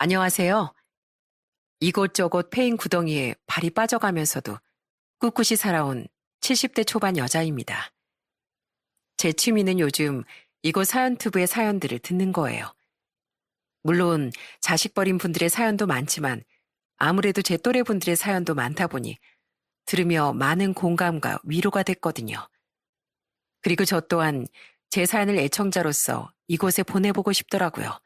안녕하세요. 이곳저곳 패인 구덩이에 발이 빠져가면서도 꿋꿋이 살아온 70대 초반 여자입니다. 제 취미는 요즘 이곳 사연투브의 사연들을 듣는 거예요. 물론 자식 버린 분들의 사연도 많지만 아무래도 제 또래 분들의 사연도 많다 보니 들으며 많은 공감과 위로가 됐거든요. 그리고 저 또한 제 사연을 애청자로서 이곳에 보내보고 싶더라고요.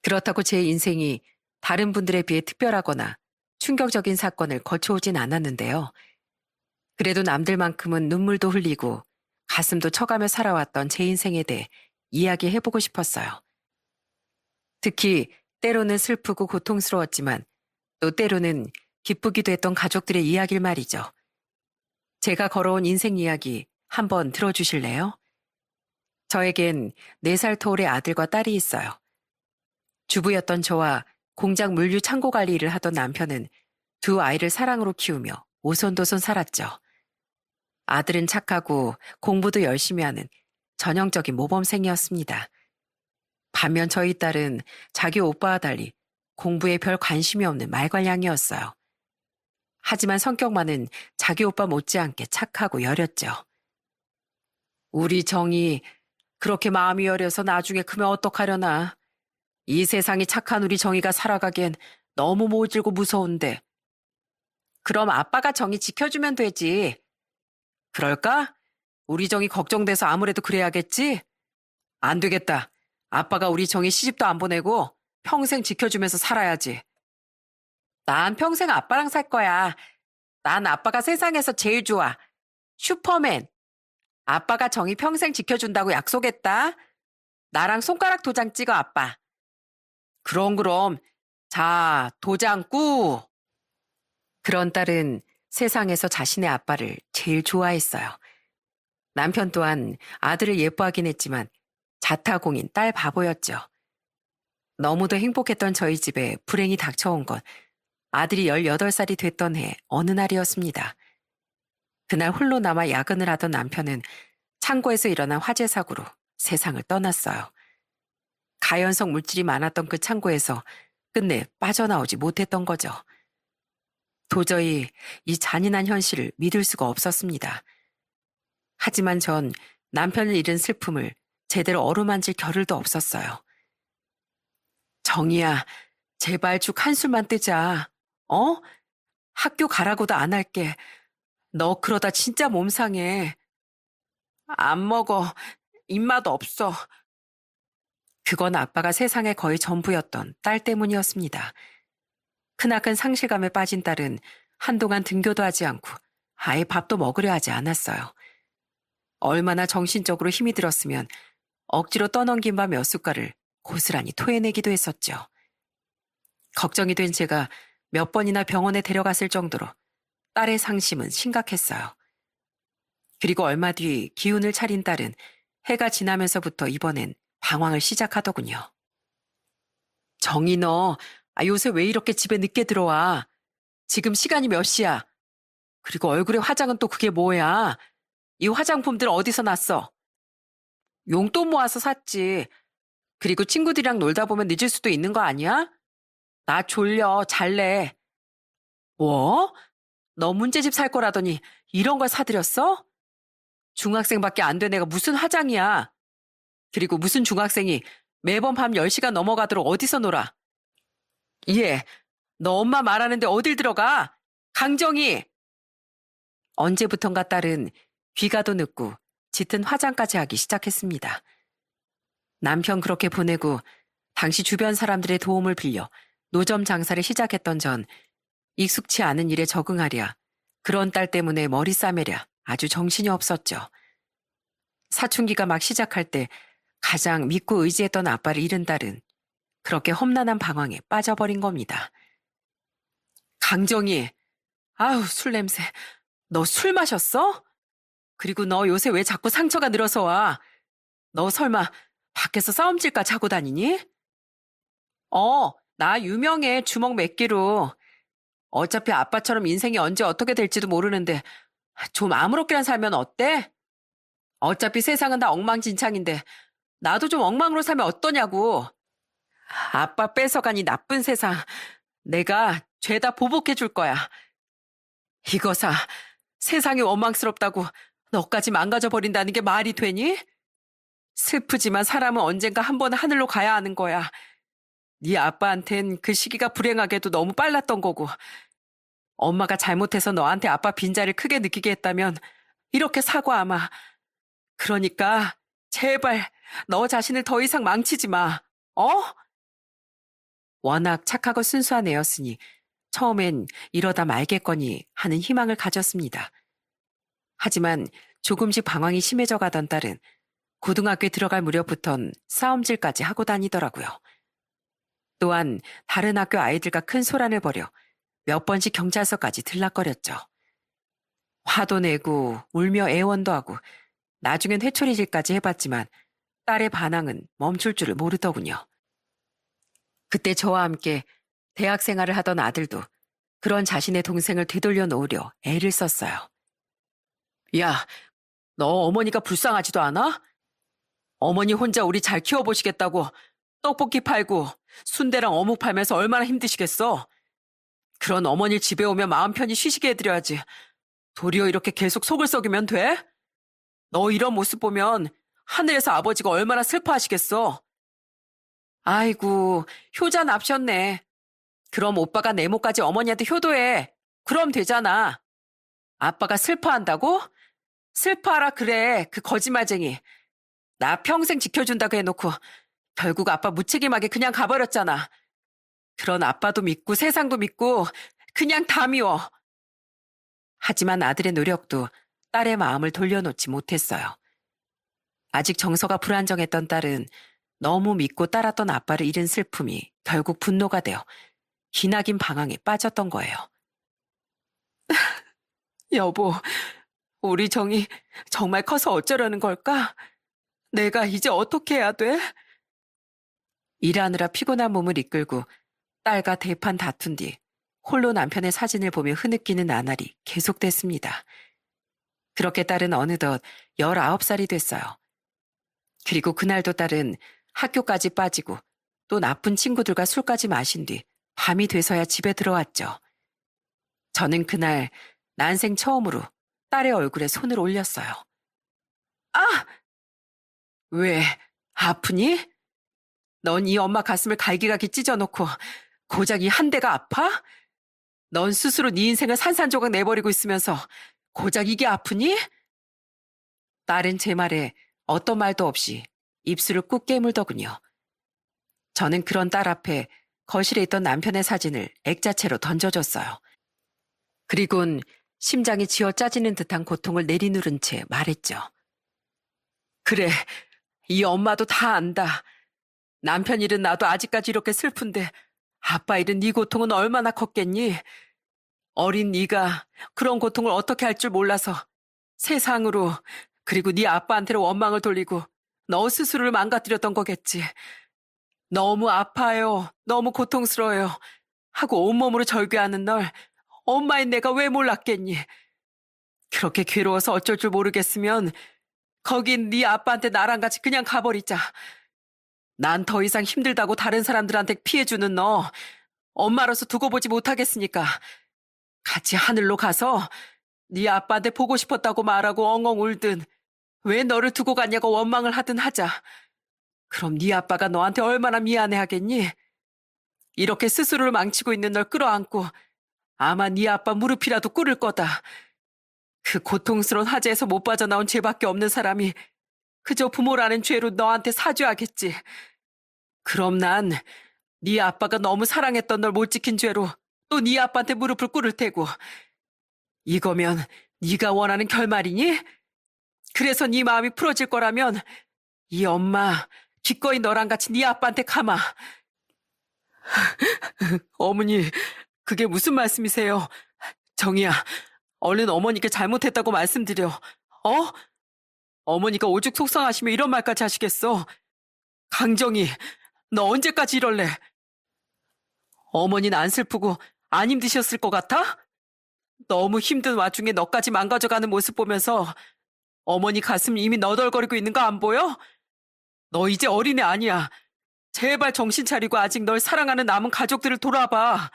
그렇다고 제 인생이 다른 분들에 비해 특별하거나 충격적인 사건을 거쳐오진 않았는데요. 그래도 남들만큼은 눈물도 흘리고 가슴도 쳐가며 살아왔던 제 인생에 대해 이야기해보고 싶었어요. 특히 때로는 슬프고 고통스러웠지만 또 때로는 기쁘기도 했던 가족들의 이야기를 말이죠. 제가 걸어온 인생 이야기 한번 들어주실래요? 저에겐 4살 터울의 아들과 딸이 있어요. 주부였던 저와 공장 물류 창고 관리 일을 하던 남편은 두 아이를 사랑으로 키우며 오손도손 살았죠. 아들은 착하고 공부도 열심히 하는 전형적인 모범생이었습니다. 반면 저희 딸은 자기 오빠와 달리 공부에 별 관심이 없는 말괄량이었어요. 하지만 성격만은 자기 오빠 못지않게 착하고 여렸죠. 우리 정이 그렇게 마음이 여려서 나중에 크면 어떡하려나. 이 세상이 착한 우리 정이가 살아가기엔 너무 모질고 무서운데. 그럼 아빠가 정이 지켜주면 되지. 그럴까? 우리 정이 걱정돼서 아무래도 그래야겠지? 안 되겠다. 아빠가 우리 정이 시집도 안 보내고 평생 지켜주면서 살아야지. 난 평생 아빠랑 살 거야. 난 아빠가 세상에서 제일 좋아. 슈퍼맨. 아빠가 정이 평생 지켜준다고 약속했다. 나랑 손가락 도장 찍어, 아빠. 그럼. 자, 도장 꾸. 그런 딸은 세상에서 자신의 아빠를 제일 좋아했어요. 남편 또한 아들을 예뻐하긴 했지만 자타공인 딸 바보였죠. 너무도 행복했던 저희 집에 불행이 닥쳐온 건 아들이 18살이 됐던 해 어느 날이었습니다. 그날 홀로 남아 야근을 하던 남편은 창고에서 일어난 화재 사고로 세상을 떠났어요. 가연성 물질이 많았던 그 창고에서 끝내 빠져나오지 못했던 거죠. 도저히 이 잔인한 현실을 믿을 수가 없었습니다. 하지만 전 남편을 잃은 슬픔을 제대로 어루만질 겨를도 없었어요. 정이야, 제발 죽 한술만 뜨자. 어? 학교 가라고도 안 할게. 너 그러다 진짜 몸 상해. 안 먹어. 입맛 없어. 그건 아빠가 세상의 거의 전부였던 딸 때문이었습니다. 크나큰 상실감에 빠진 딸은 한동안 등교도 하지 않고 아예 밥도 먹으려 하지 않았어요. 얼마나 정신적으로 힘이 들었으면 억지로 떠넘긴 밥 몇 숟갈을 고스란히 토해내기도 했었죠. 걱정이 된 제가 몇 번이나 병원에 데려갔을 정도로 딸의 상심은 심각했어요. 그리고 얼마 뒤 기운을 차린 딸은 해가 지나면서부터 이번엔 방황을 시작하더군요. 정이 너, 요새 왜 이렇게 집에 늦게 들어와? 지금 시간이 몇 시야? 그리고 얼굴에 화장은 또 그게 뭐야? 이 화장품들 어디서 났어? 용돈 모아서 샀지. 그리고 친구들이랑 놀다 보면 늦을 수도 있는 거 아니야? 나 졸려, 잘래. 뭐? 너 문제집 살 거라더니 이런 걸 사들였어? 중학생밖에 안 된 애가 무슨 화장이야? 그리고 무슨 중학생이 매번 밤 10시가 넘어가도록 어디서 놀아? 예, 너 엄마 말하는데 어딜 들어가? 강정이! 언제부턴가 딸은 귀가도 늦고 짙은 화장까지 하기 시작했습니다. 남편 그렇게 보내고 당시 주변 사람들의 도움을 빌려 노점 장사를 시작했던 전 익숙치 않은 일에 적응하랴, 그런 딸 때문에 머리 싸매랴 아주 정신이 없었죠. 사춘기가 막 시작할 때 가장 믿고 의지했던 아빠를 잃은 딸은 그렇게 험난한 방황에 빠져버린 겁니다. 강정이, 아우 술 냄새. 너 술 마셨어? 그리고 너 요새 왜 자꾸 상처가 늘어서 와? 너 설마 밖에서 싸움질까 자고 다니니? 나 유명해, 주먹 몇 개로. 어차피 아빠처럼 인생이 언제 어떻게 될지도 모르는데 좀 아무렇게나 살면 어때? 어차피 세상은 다 엉망진창인데 나도 좀 엉망으로 살면 어떠냐고. 아빠 뺏어간 이 나쁜 세상, 내가 죄다 보복해 줄 거야. 이거사, 세상이 원망스럽다고 너까지 망가져 버린다는 게 말이 되니? 슬프지만 사람은 언젠가 한 번은 하늘로 가야 하는 거야. 네 아빠한텐 그 시기가 불행하게도 너무 빨랐던 거고, 엄마가 잘못해서 너한테 아빠 빈자를 크게 느끼게 했다면 이렇게 사과하마. 그러니까 제발 너 자신을 더 이상 망치지 마. 어? 워낙 착하고 순수한 애였으니 처음엔 이러다 말겠거니 하는 희망을 가졌습니다. 하지만 조금씩 방황이 심해져 가던 딸은 고등학교에 들어갈 무렵부턴 싸움질까지 하고 다니더라고요. 또한 다른 학교 아이들과 큰 소란을 벌여 몇 번씩 경찰서까지 들락거렸죠. 화도 내고 울며 애원도 하고 나중엔 회초리질까지 해봤지만 딸의 반항은 멈출 줄을 모르더군요. 그때 저와 함께 대학 생활을 하던 아들도 그런 자신의 동생을 되돌려 놓으려 애를 썼어요. 야, 너 어머니가 불쌍하지도 않아? 어머니 혼자 우리 잘 키워보시겠다고 떡볶이 팔고 순대랑 어묵 팔면서 얼마나 힘드시겠어? 그런 어머니 집에 오면 마음 편히 쉬시게 해드려야지. 도리어 이렇게 계속 속을 썩이면 돼? 너 이런 모습 보면 하늘에서 아버지가 얼마나 슬퍼하시겠어? 아이고, 효자 납셨네. 그럼 오빠가 내 목까지 어머니한테 효도해. 그럼 되잖아. 아빠가 슬퍼한다고? 슬퍼하라 그래, 그 거짓말쟁이. 나 평생 지켜준다고 해놓고 결국 아빠 무책임하게 그냥 가버렸잖아. 그런 아빠도 믿고 세상도 믿고 그냥 다 미워. 하지만 아들의 노력도 딸의 마음을 돌려놓지 못했어요. 아직 정서가 불안정했던 딸은 너무 믿고 따랐던 아빠를 잃은 슬픔이 결국 분노가 되어 기나긴 방황에 빠졌던 거예요. 여보, 우리 정이 정말 커서 어쩌려는 걸까? 내가 이제 어떻게 해야 돼? 일하느라 피곤한 몸을 이끌고 딸과 대판 다툰 뒤 홀로 남편의 사진을 보며 흐느끼는 나날이 계속됐습니다. 그렇게 딸은 어느덧 19살이 됐어요. 그리고 그날도 딸은 학교까지 빠지고 또 나쁜 친구들과 술까지 마신 뒤 밤이 돼서야 집에 들어왔죠. 저는 그날 난생 처음으로 딸의 얼굴에 손을 올렸어요. 아! 왜, 아프니? 넌 이 엄마 가슴을 갈기갈기 찢어놓고 고작 이 한 대가 아파? 넌 스스로 네 인생을 산산조각 내버리고 있으면서 고작 이게 아프니? 딸은 제 말에 어떤 말도 없이 입술을 꾹 깨물더군요. 저는 그런 딸 앞에 거실에 있던 남편의 사진을 액자체로 던져줬어요. 그리곤 심장이 쥐어 짜지는 듯한 고통을 내리누른 채 말했죠. 그래, 이 엄마도 다 안다. 남편 일은 나도 아직까지 이렇게 슬픈데 아빠 일은 네 고통은 얼마나 컸겠니? 어린 네가 그런 고통을 어떻게 할 줄 몰라서 세상으로 그리고 네 아빠한테로 원망을 돌리고 너 스스로를 망가뜨렸던 거겠지. 너무 아파요. 너무 고통스러워요. 하고 온몸으로 절규하는 널 엄마인 내가 왜 몰랐겠니? 그렇게 괴로워서 어쩔 줄 모르겠으면 거긴 네 아빠한테 나랑 같이 그냥 가버리자. 난 더 이상 힘들다고 다른 사람들한테 피해주는 너 엄마로서 두고 보지 못하겠으니까 같이 하늘로 가서 네 아빠한테 보고 싶었다고 말하고 엉엉 울든 왜 너를 두고 갔냐고 원망을 하든 하자. 그럼 네 아빠가 너한테 얼마나 미안해하겠니? 이렇게 스스로를 망치고 있는 널 끌어안고 아마 네 아빠 무릎이라도 꿇을 거다. 그 고통스러운 화재에서 못 빠져나온 죄밖에 없는 사람이 그저 부모라는 죄로 너한테 사죄하겠지. 그럼 난 네 아빠가 너무 사랑했던 널 못 지킨 죄로 또 네 아빠한테 무릎을 꿇을 테고. 이거면 네가 원하는 결말이니? 그래서 네 마음이 풀어질 거라면 이 엄마 기꺼이 너랑 같이 네 아빠한테 가마. 어머니, 그게 무슨 말씀이세요? 정희야, 얼른 어머니께 잘못했다고 말씀드려. 어? 어머니가 오죽 속상하시며 이런 말까지 하시겠어. 강정희, 너 언제까지 이럴래? 어머니는 안 슬프고 안 힘드셨을 것 같아? 너무 힘든 와중에 너까지 망가져가는 모습 보면서 어머니 가슴이 이미 너덜거리고 있는 거 안 보여? 너 이제 어린애 아니야. 제발 정신 차리고 아직 널 사랑하는 남은 가족들을 돌아봐.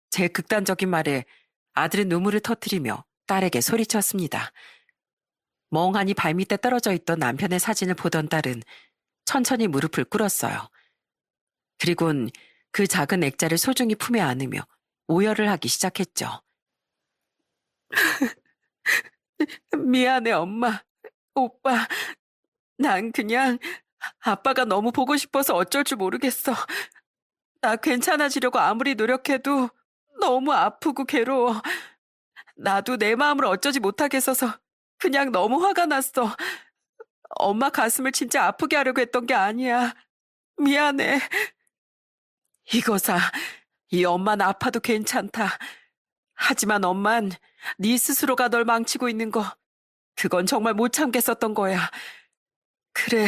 제 극단적인 말에 아들은 눈물을 터뜨리며 딸에게 소리쳤습니다. 멍하니 발밑에 떨어져 있던 남편의 사진을 보던 딸은 천천히 무릎을 꿇었어요. 그리곤 그 작은 액자를 소중히 품에 안으며 오열을 하기 시작했죠. 미안해, 엄마. 오빠, 난 그냥 아빠가 너무 보고 싶어서 어쩔 줄 모르겠어. 나 괜찮아지려고 아무리 노력해도 너무 아프고 괴로워. 나도 내 마음을 어쩌지 못하겠어서 그냥 너무 화가 났어. 엄마 가슴을 진짜 아프게 하려고 했던 게 아니야. 미안해. 이거사, 이 엄마는 아파도 괜찮다. 하지만 엄만 네 스스로가 널 망치고 있는 거, 그건 정말 못 참겠었던 거야. 그래,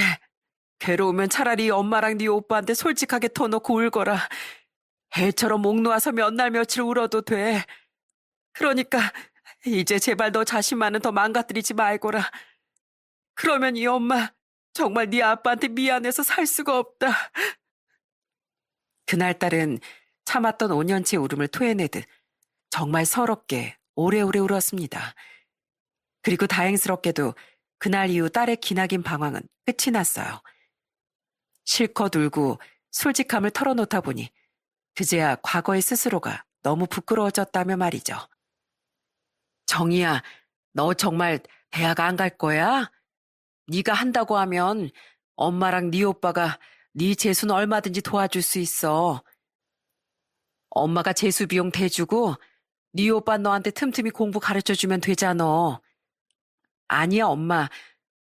괴로우면 차라리 엄마랑 네 오빠한테 솔직하게 터놓고 울거라. 애처럼 목 놓아서 몇 날 며칠 울어도 돼. 그러니까 이제 제발 너 자신만은 더 망가뜨리지 말거라. 그러면 이 엄마 정말 네 아빠한테 미안해서 살 수가 없다. 그날따른 참았던 5년치의 울음을 토해내듯 정말 서럽게 오래오래 울었습니다. 그리고 다행스럽게도 그날 이후 딸의 기나긴 방황은 끝이 났어요. 실컷 울고 솔직함을 털어놓다 보니 그제야 과거의 스스로가 너무 부끄러워졌다며 말이죠. 정희야, 너 정말 대학 안 갈 거야? 네가 한다고 하면 엄마랑 네 오빠가 네 재수는 얼마든지 도와줄 수 있어. 엄마가 재수 비용 대주고 네 오빠 너한테 틈틈이 공부 가르쳐주면 되잖아. 아니야, 엄마.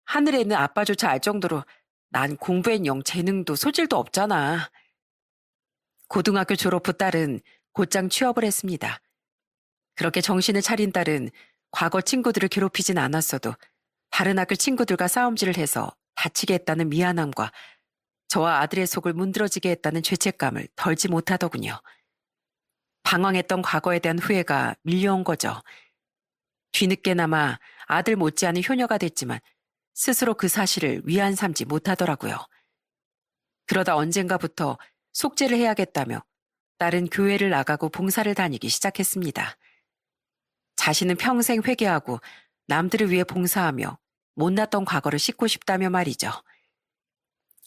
하늘에 있는 아빠조차 알 정도로 난 공부엔 영 재능도 소질도 없잖아. 고등학교 졸업 후 딸은 곧장 취업을 했습니다. 그렇게 정신을 차린 딸은 과거 친구들을 괴롭히진 않았어도 다른 학교 친구들과 싸움질을 해서 다치게 했다는 미안함과 저와 아들의 속을 문드러지게 했다는 죄책감을 덜지 못하더군요. 방황했던 과거에 대한 후회가 밀려온 거죠. 뒤늦게나마 아들 못지않은 효녀가 됐지만 스스로 그 사실을 위안 삼지 못하더라고요. 그러다 언젠가부터 속죄를 해야겠다며 딸은 교회를 나가고 봉사를 다니기 시작했습니다. 자신은 평생 회개하고 남들을 위해 봉사하며 못났던 과거를 씻고 싶다며 말이죠.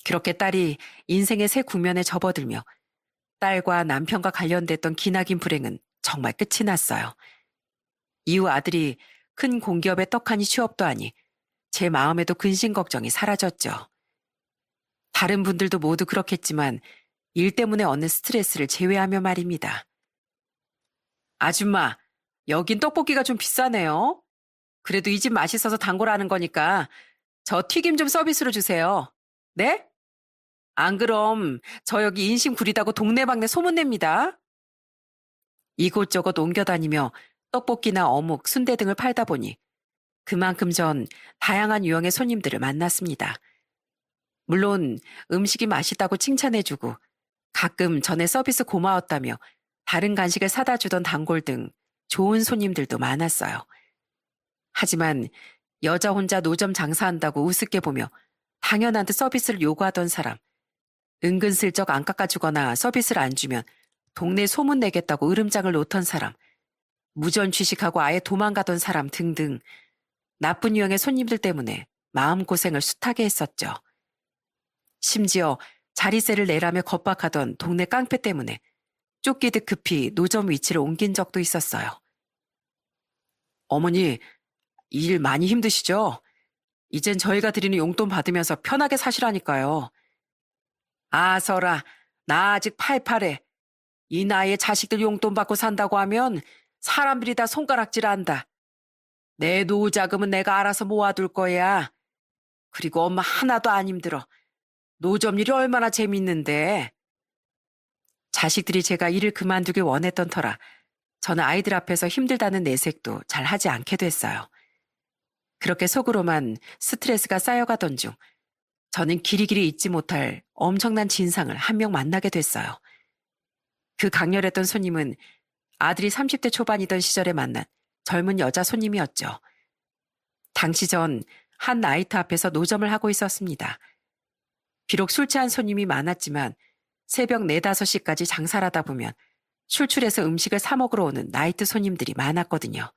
그렇게 딸이 인생의 새 국면에 접어들며 딸과 남편과 관련됐던 기나긴 불행은 정말 끝이 났어요. 이후 아들이 큰 공기업에 떡하니 취업도 하니 제 마음에도 근심 걱정이 사라졌죠. 다른 분들도 모두 그렇겠지만 일 때문에 얻는 스트레스를 제외하며 말입니다. 아줌마, 여긴 떡볶이가 좀 비싸네요. 그래도 이 집 맛있어서 단골하는 거니까 저 튀김 좀 서비스로 주세요. 네? 안 그럼 저 여기 인심 구리다고 동네방네 소문냅니다. 이곳저곳 옮겨다니며 떡볶이나 어묵, 순대 등을 팔다 보니 그만큼 전 다양한 유형의 손님들을 만났습니다. 물론 음식이 맛있다고 칭찬해주고 가끔 전에 서비스 고마웠다며 다른 간식을 사다 주던 단골 등 좋은 손님들도 많았어요. 하지만 여자 혼자 노점 장사한다고 우습게 보며 당연한 듯 서비스를 요구하던 사람, 은근슬쩍 안 깎아주거나 서비스를 안 주면 동네 소문 내겠다고 으름장을 놓던 사람, 무전 취식하고 아예 도망가던 사람 등등 나쁜 유형의 손님들 때문에 마음고생을 숱하게 했었죠. 심지어 자리세를 내라며 겁박하던 동네 깡패 때문에 쫓기듯 급히 노점 위치를 옮긴 적도 있었어요. 어머니, 일 많이 힘드시죠? 이젠 저희가 드리는 용돈 받으면서 편하게 사시라니까요. 아서라, 나 아직 팔팔해. 이 나이에 자식들 용돈 받고 산다고 하면 사람들이 다 손가락질한다. 내 노후 자금은 내가 알아서 모아둘 거야. 그리고 엄마 하나도 안 힘들어. 노점 일이 얼마나 재밌는데. 자식들이 제가 일을 그만두길 원했던 터라 저는 아이들 앞에서 힘들다는 내색도 잘 하지 않게 됐어요. 그렇게 속으로만 스트레스가 쌓여가던 중 저는 길이길이 잊지 못할 엄청난 진상을 한 명 만나게 됐어요. 그 강렬했던 손님은 아들이 30대 초반이던 시절에 만난 젊은 여자 손님이었죠. 당시 전 한 나이트 앞에서 노점을 하고 있었습니다. 비록 술 취한 손님이 많았지만 새벽 4, 5시까지 장사를 하다 보면 출출해서 음식을 사 먹으러 오는 나이트 손님들이 많았거든요.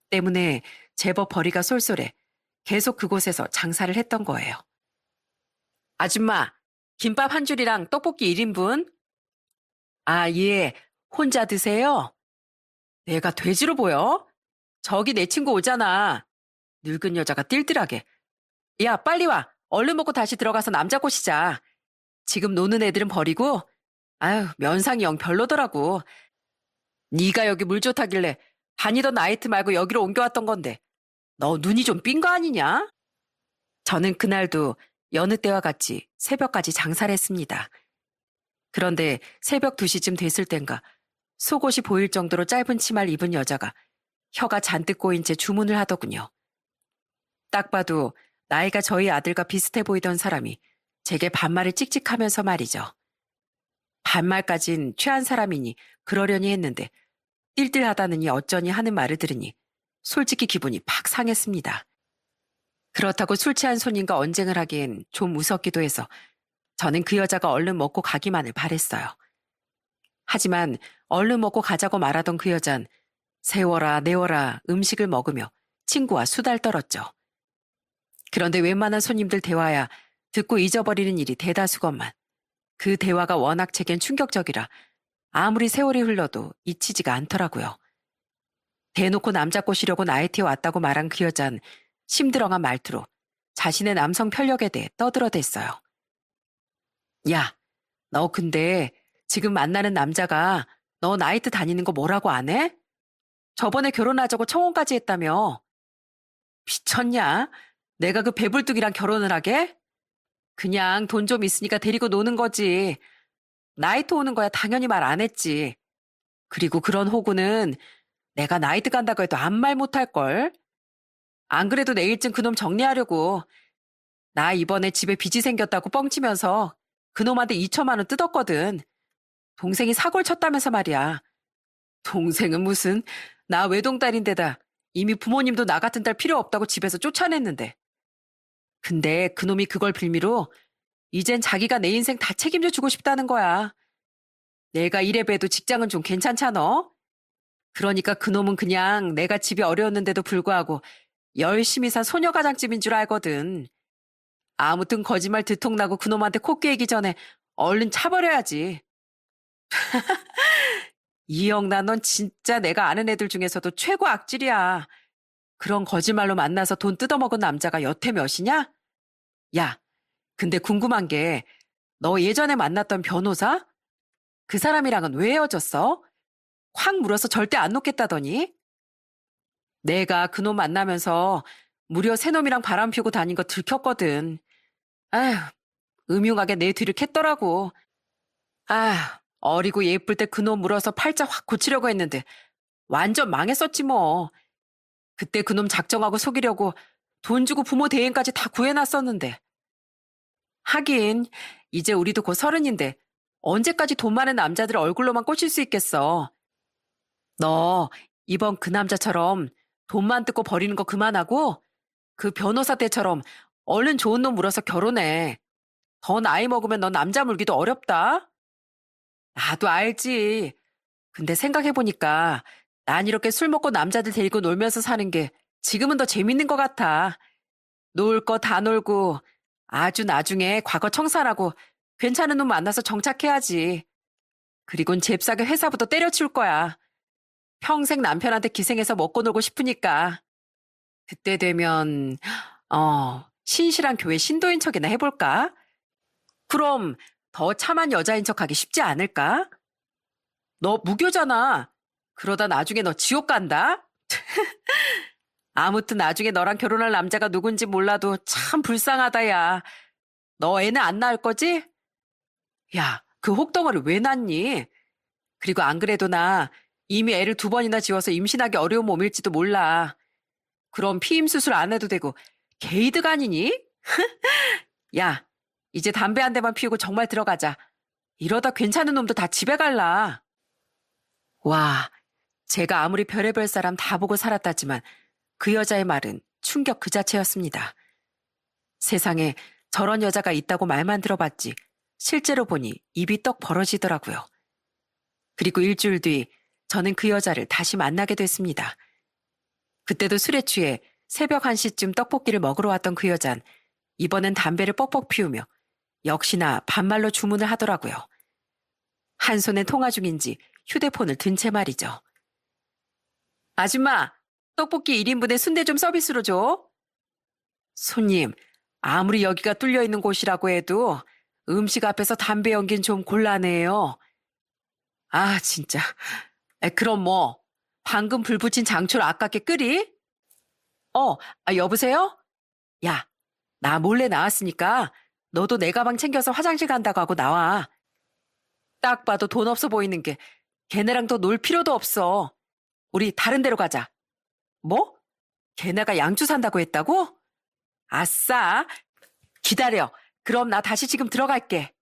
때문에 제법 벌이가 쏠쏠해 계속 그곳에서 장사를 했던 거예요. 아줌마, 김밥 한 줄이랑 떡볶이 1인분? 아, 예. 혼자 드세요? 내가 돼지로 보여? 저기 내 친구 오잖아. 늙은 여자가 띨띨하게. 야, 빨리 와. 얼른 먹고 다시 들어가서 남자 꼬시자. 지금 노는 애들은 버리고, 아유, 면상이 영 별로더라고. 네가 여기 물 좋다길래 다니던 나이트 말고 여기로 옮겨왔던 건데, 너 눈이 좀 삔 거 아니냐? 저는 그날도 여느 때와 같이 새벽까지 장사를 했습니다. 그런데 새벽 2시쯤 됐을 땐가 속옷이 보일 정도로 짧은 치마를 입은 여자가 혀가 잔뜩 꼬인 채 주문을 하더군요. 딱 봐도 나이가 저희 아들과 비슷해 보이던 사람이 제게 반말을 찍찍하면서 말이죠. 반말까진 취한 사람이니 그러려니 했는데 띨띨하다느니 어쩌니 하는 말을 들으니 솔직히 기분이 팍 상했습니다. 그렇다고 술 취한 손님과 언쟁을 하기엔 좀 무섭기도 해서 저는 그 여자가 얼른 먹고 가기만을 바랬어요. 하지만 얼른 먹고 가자고 말하던 그 여잔 세워라 내워라 음식을 먹으며 친구와 수달 떨었죠. 그런데 웬만한 손님들 대화야 듣고 잊어버리는 일이 대다수건만 그 대화가 워낙 제겐 충격적이라 아무리 세월이 흘러도 잊히지가 않더라고요. 대놓고 남자 꼬시려고 나이트에 왔다고 말한 그 여잔 심드렁한 말투로 자신의 남성 편력에 대해 떠들어댔어요. 야, 너 근데 지금 만나는 남자가 너 나이트 다니는 거 뭐라고 안 해? 저번에 결혼하자고 청혼까지 했다며. 미쳤냐? 내가 그 배불뚝이랑 결혼을 하게? 그냥 돈 좀 있으니까 데리고 노는 거지. 나이트 오는 거야 당연히 말 안 했지. 그리고 그런 호구는 내가 나이트 간다고 해도 아무 말 못할걸. 안 그래도 내일쯤 그놈 정리하려고. 나 이번에 집에 빚이 생겼다고 뻥치면서 그놈한테 2천만 원 뜯었거든. 동생이 사고를 쳤다면서 말이야. 동생은 무슨 나 외동딸인데다 이미 부모님도 나 같은 딸 필요 없다고 집에서 쫓아냈는데. 근데 그놈이 그걸 빌미로 이젠 자기가 내 인생 다 책임져 주고 싶다는 거야. 내가 이래 봬도 직장은 좀 괜찮잖아. 그러니까 그놈은 그냥 내가 집이 어려웠는데도 불구하고 열심히 산 소녀가장집인 줄 알거든. 아무튼 거짓말 들통나고 그놈한테 코 깨기 전에 얼른 차버려야지. 이영나 넌 진짜 내가 아는 애들 중에서도 최고 악질이야. 그런 거짓말로 만나서 돈 뜯어먹은 남자가 여태 몇이냐? 야, 근데 궁금한 게 너 예전에 만났던 변호사? 그 사람이랑은 왜 헤어졌어? 확 물어서 절대 안 놓겠다더니? 내가 그놈 만나면서 무려 새놈이랑 바람 피우고 다닌 거 들켰거든. 아휴, 음흉하게 내 뒤를 캤더라고. 아, 어리고 예쁠 때 그놈 물어서 팔자 확 고치려고 했는데 완전 망했었지 뭐. 그때 그놈 작정하고 속이려고 돈 주고 부모 대행까지 다 구해놨었는데. 하긴 이제 우리도 곧 30인데 언제까지 돈 많은 남자들 얼굴로만 꽂힐 수 있겠어. 너 이번 그 남자처럼 돈만 뜯고 버리는 거 그만하고 그 변호사 때처럼 얼른 좋은 놈 물어서 결혼해. 더 나이 먹으면 넌 남자 물기도 어렵다. 나도 알지. 근데 생각해보니까 난 이렇게 술 먹고 남자들 데리고 놀면서 사는 게 지금은 더 재밌는 것 같아. 놀 거 다 놀고 아주 나중에 과거 청산하고 괜찮은 놈 만나서 정착해야지. 그리곤 잽싸게 회사부터 때려치울 거야. 평생 남편한테 기생해서 먹고 놀고 싶으니까. 그때 되면 신실한 교회 신도인 척이나 해볼까? 그럼 더 참한 여자인 척하기 쉽지 않을까? 너 무교잖아. 그러다 나중에 너 지옥 간다? 아무튼 나중에 너랑 결혼할 남자가 누군지 몰라도 참 불쌍하다, 야. 너 애는 안 낳을 거지? 야, 그 혹덩어리 왜 낳니? 그리고 안 그래도 나 이미 애를 2번이나 지워서 임신하기 어려운 몸일지도 몰라. 그럼 피임 수술 안 해도 되고 게이드가 아니니? 야, 이제 담배 한 대만 피우고 정말 들어가자. 이러다 괜찮은 놈도 다 집에 갈라. 와, 제가 아무리 별의별 사람 다 보고 살았다지만 그 여자의 말은 충격 그 자체였습니다. 세상에 저런 여자가 있다고 말만 들어봤지 실제로 보니 입이 떡 벌어지더라고요. 그리고 일주일 뒤 저는 그 여자를 다시 만나게 됐습니다. 그때도 술에 취해 새벽 1시쯤 떡볶이를 먹으러 왔던 그 여잔 이번엔 담배를 뻑뻑 피우며 역시나 반말로 주문을 하더라고요. 한 손엔 통화 중인지 휴대폰을 든 채 말이죠. 아줌마, 떡볶이 1인분에 순대 좀 서비스로 줘. 손님, 아무리 여기가 뚫려 있는 곳이라고 해도 음식 앞에서 담배 연기는 좀 곤란해요. 아, 진짜. 그럼 뭐, 방금 불 붙인 장초를 아깝게 끓이? 여보세요? 야, 나 몰래 나왔으니까 너도 내 가방 챙겨서 화장실 간다고 하고 나와. 딱 봐도 돈 없어 보이는 게 걔네랑 더 놀 필요도 없어. 우리 다른 데로 가자. 뭐? 걔네가 양주 산다고 했다고? 아싸! 기다려. 그럼 나 다시 지금 들어갈게.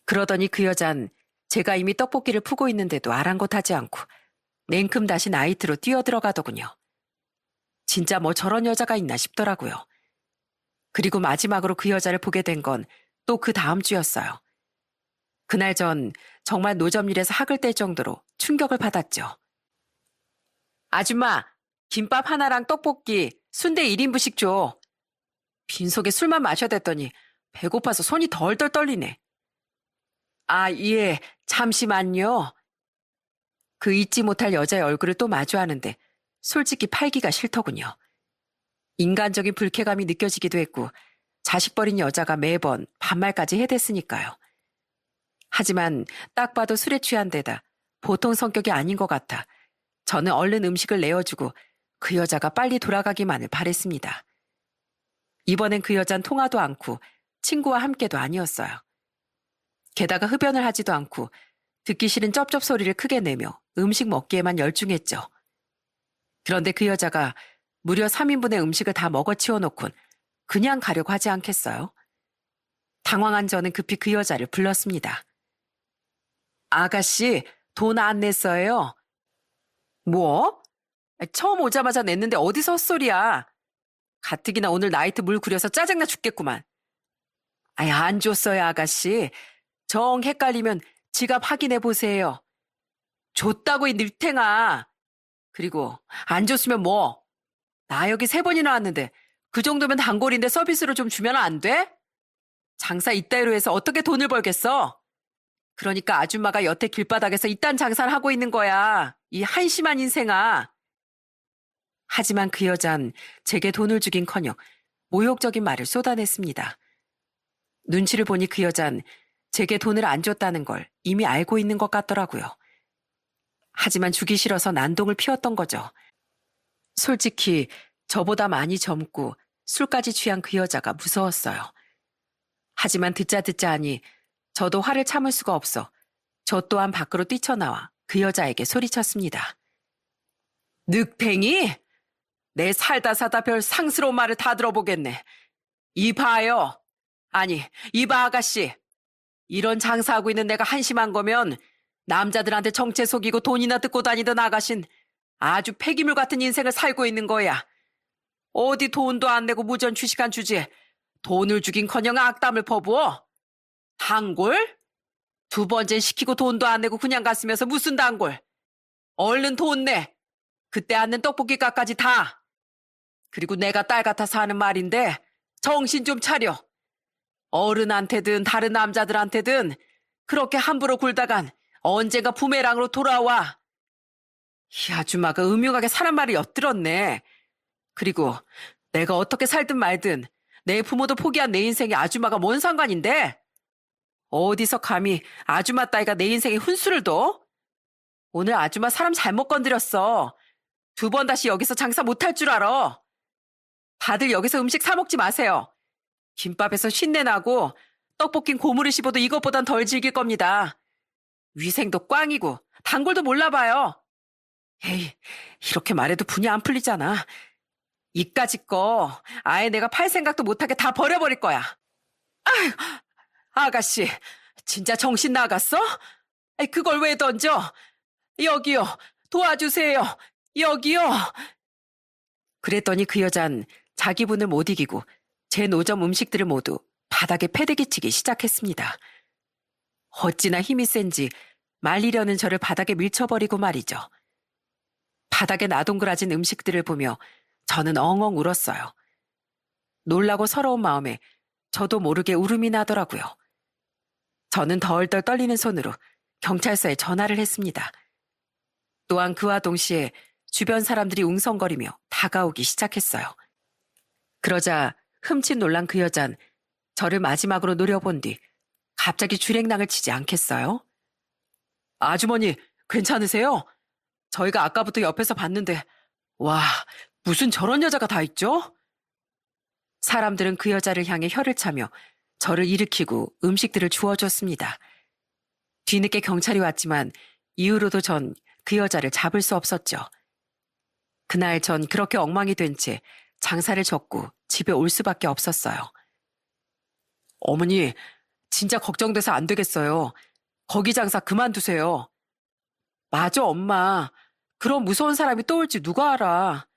그러더니 그 여잔 제가 이미 떡볶이를 푸고 있는데도 아랑곳하지 않고 냉큼 다시 나이트로 뛰어들어가더군요. 진짜 뭐 저런 여자가 있나 싶더라고요. 그리고 마지막으로 그 여자를 보게 된 건 또 그 다음 주였어요. 그날 전 정말 노점일에서 학을 뗄 정도로 충격을 받았죠. 아줌마, 김밥 하나랑 떡볶이, 순대 1인분씩 줘. 빈속에 술만 마셔댔더니 배고파서 손이 덜덜 떨리네. 아, 예, 잠시만요. 그 잊지 못할 여자의 얼굴을 또 마주하는데 솔직히 팔기가 싫더군요. 인간적인 불쾌감이 느껴지기도 했고 자식 버린 여자가 매번 반말까지 해댔으니까요. 하지만 딱 봐도 술에 취한 데다 보통 성격이 아닌 것 같아 저는 얼른 음식을 내어주고 그 여자가 빨리 돌아가기만을 바랬습니다. 이번엔 그 여잔 통화도 않고 친구와 함께도 아니었어요. 게다가 흡연을 하지도 않고 듣기 싫은 쩝쩝 소리를 크게 내며 음식 먹기에만 열중했죠. 그런데 그 여자가 무려 3인분의 음식을 다 먹어치워놓곤 그냥 가려고 하지 않겠어요? 당황한 저는 급히 그 여자를 불렀습니다. 아가씨, 돈 안 냈어요? 뭐? 처음 오자마자 냈는데 어디서 헛소리야? 가뜩이나 오늘 나이트 물 구려서 짜증나 죽겠구만. 아이, 안 줬어요, 아가씨. 정 헷갈리면 지갑 확인해 보세요. 줬다고 이 늘탱아. 그리고 안 줬으면 뭐? 나 여기 3번이나 왔는데 그 정도면 단골인데 서비스로 좀 주면 안 돼? 장사 이따위로 해서 어떻게 돈을 벌겠어? 그러니까 아줌마가 여태 길바닥에서 이딴 장사를 하고 있는 거야. 이 한심한 인생아. 하지만 그 여잔 제게 돈을 주긴커녕 모욕적인 말을 쏟아냈습니다. 눈치를 보니 그 여잔 제게 돈을 안 줬다는 걸 이미 알고 있는 것 같더라고요. 하지만 주기 싫어서 난동을 피웠던 거죠. 솔직히 저보다 많이 젊고 술까지 취한 그 여자가 무서웠어요. 하지만 듣자 하니 저도 화를 참을 수가 없어 저 또한 밖으로 뛰쳐나와 그 여자에게 소리쳤습니다. 늑팽이? 내 살다 별 상스러운 말을 다 들어보겠네. 이봐요. 아니, 이봐 아가씨. 이런 장사하고 있는 내가 한심한 거면 남자들한테 정체 속이고 돈이나 뜯고 다니던 아가씨는 아주 폐기물 같은 인생을 살고 있는 거야. 어디 돈도 안 내고 무전 주식한 주제에 돈을 주긴커녕 악담을 퍼부어? 단골? 2번째 시키고 돈도 안 내고 그냥 갔으면서 무슨 단골? 얼른 돈 내. 그때 앉는 떡볶이 값까지 다. 그리고 내가 딸 같아서 하는 말인데 정신 좀 차려. 어른한테든 다른 남자들한테든 그렇게 함부로 굴다간 언젠가 부메랑으로 돌아와. 이 아줌마가 음흉하게 사람 말을 엿들었네. 그리고 내가 어떻게 살든 말든 내 부모도 포기한 내 인생에 아줌마가 뭔 상관인데? 어디서 감히 아줌마 따위가 내 인생에 훈수를 둬? 오늘 아줌마 사람 잘못 건드렸어. 2번 다시 여기서 장사 못할 줄 알아. 다들 여기서 음식 사 먹지 마세요. 김밥에서 쉰내 나고 떡볶인 고무를 씹어도 이것보단 덜 질길 겁니다. 위생도 꽝이고 단골도 몰라봐요. 에이, 이렇게 말해도 분이 안 풀리잖아. 이까짓 거 아예 내가 팔 생각도 못하게 다 버려버릴 거야. 아휴, 아가씨, 진짜 정신 나갔어? 그걸 왜 던져? 여기요, 도와주세요. 여기요. 그랬더니 그 여잔 자기 분을 못 이기고 제 노점 음식들을 모두 바닥에 패대기치기 시작했습니다. 어찌나 힘이 센지 말리려는 저를 바닥에 밀쳐버리고 말이죠. 바닥에 나동그라진 음식들을 보며 저는 엉엉 울었어요. 놀라고 서러운 마음에 저도 모르게 울음이 나더라고요. 저는 덜덜 떨리는 손으로 경찰서에 전화를 했습니다. 또한 그와 동시에 주변 사람들이 웅성거리며 다가오기 시작했어요. 그러자 흠칫 놀란 그 여잔 저를 마지막으로 노려본 뒤 갑자기 주랭랑을 치지 않겠어요? 아주머니, 괜찮으세요? 저희가 아까부터 옆에서 봤는데, 와, 무슨 저런 여자가 다 있죠? 사람들은 그 여자를 향해 혀를 차며 저를 일으키고 음식들을 주워줬습니다. 뒤늦게 경찰이 왔지만 이후로도 전 그 여자를 잡을 수 없었죠. 그날 전 그렇게 엉망이 된 채 장사를 접고 집에 올 수밖에 없었어요. 어머니, 진짜 걱정돼서 안 되겠어요. 거기 장사 그만두세요. 맞아, 엄마. 그런 무서운 사람이 또 올지 누가 알아.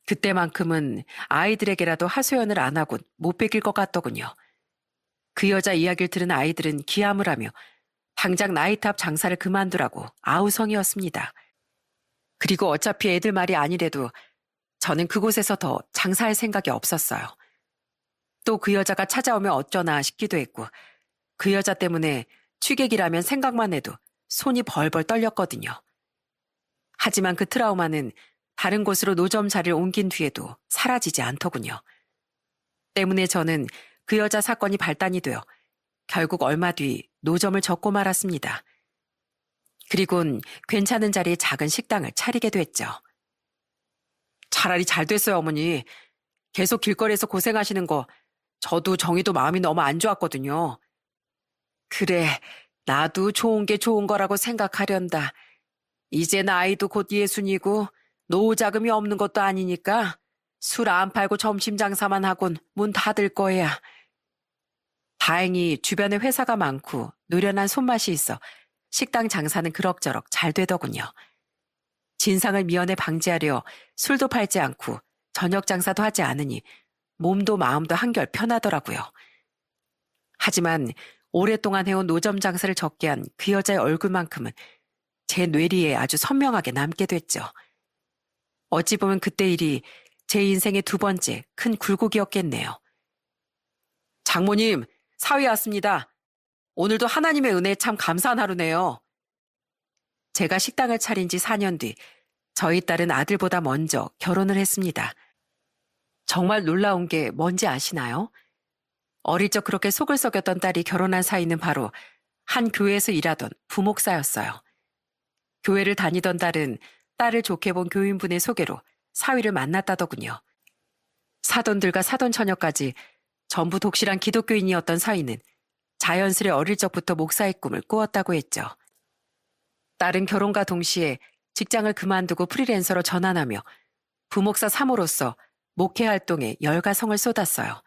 그때만큼은 아이들에게라도 하소연을 안 하곤 못 베길 것 같더군요. 그 여자 이야기를 들은 아이들은 기함을 하며 당장 나이탑 장사를 그만두라고 아우성이었습니다. 그리고 어차피 애들 말이 아니래도 저는 그곳에서 더 장사할 생각이 없었어요. 또 그 여자가 찾아오면 어쩌나 싶기도 했고 그 여자 때문에 취객이라면 생각만 해도 손이 벌벌 떨렸거든요. 하지만 그 트라우마는 다른 곳으로 노점 자리를 옮긴 뒤에도 사라지지 않더군요. 때문에 저는 그 여자 사건이 발단이 되어 결국 얼마 뒤 노점을 접고 말았습니다. 그리곤 괜찮은 자리에 작은 식당을 차리게 됐죠. 차라리 잘 됐어요, 어머니. 계속 길거리에서 고생하시는 거 저도 정이도 마음이 너무 안 좋았거든요. 그래, 나도 좋은 게 좋은 거라고 생각하련다. 이제 나이도 곧 예순이고 노후 자금이 없는 것도 아니니까 술 안 팔고 점심 장사만 하곤 문 닫을 거야. 다행히 주변에 회사가 많고 노련한 손맛이 있어 식당 장사는 그럭저럭 잘 되더군요. 진상을 미연에 방지하려 술도 팔지 않고 저녁 장사도 하지 않으니 몸도 마음도 한결 편하더라고요. 하지만 오랫동안 해온 노점 장사를 접게 한 그 여자의 얼굴만큼은 제 뇌리에 아주 선명하게 남게 됐죠. 어찌 보면 그때 일이 제 인생의 두 번째 큰 굴곡이었겠네요. 장모님, 사위 왔습니다. 오늘도 하나님의 은혜에 참 감사한 하루네요. 제가 식당을 차린 지 4년 뒤 저희 딸은 아들보다 먼저 결혼을 했습니다. 정말 놀라운 게 뭔지 아시나요? 어릴 적 그렇게 속을 썩였던 딸이 결혼한 사이는 바로 한 교회에서 일하던 부목사였어요. 교회를 다니던 딸은 딸을 좋게 본 교인분의 소개로 사위를 만났다더군요. 사돈들과 사돈 처녀까지 전부 독실한 기독교인이었던 사위는 자연스레 어릴 적부터 목사의 꿈을 꾸었다고 했죠. 딸은 결혼과 동시에 직장을 그만두고 프리랜서로 전환하며 부목사 사모로서 목회 활동에 열과성을 쏟았어요.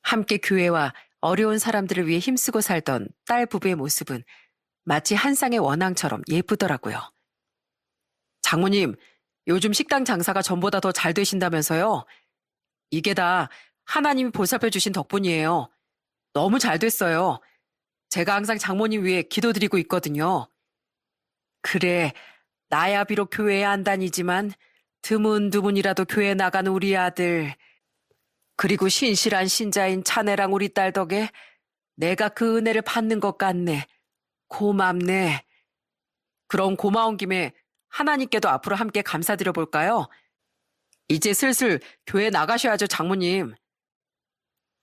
함께 교회와 어려운 사람들을 위해 힘쓰고 살던 딸 부부의 모습은 마치 한 쌍의 원앙처럼 예쁘더라고요. 장모님, 요즘 식당 장사가 전보다 더 잘 되신다면서요? 이게 다 하나님이 보살펴 주신 덕분이에요. 너무 잘 됐어요. 제가 항상 장모님 위해 기도드리고 있거든요. 그래, 나야 비록 교회에 안 다니지만 드문드문이라도 교회 나가는 우리 아들, 그리고 신실한 신자인 자네랑 우리 딸 덕에 내가 그 은혜를 받는 것 같네. 고맙네. 그럼 고마운 김에 하나님께도 앞으로 함께 감사드려 볼까요? 이제 슬슬 교회 나가셔야죠, 장모님.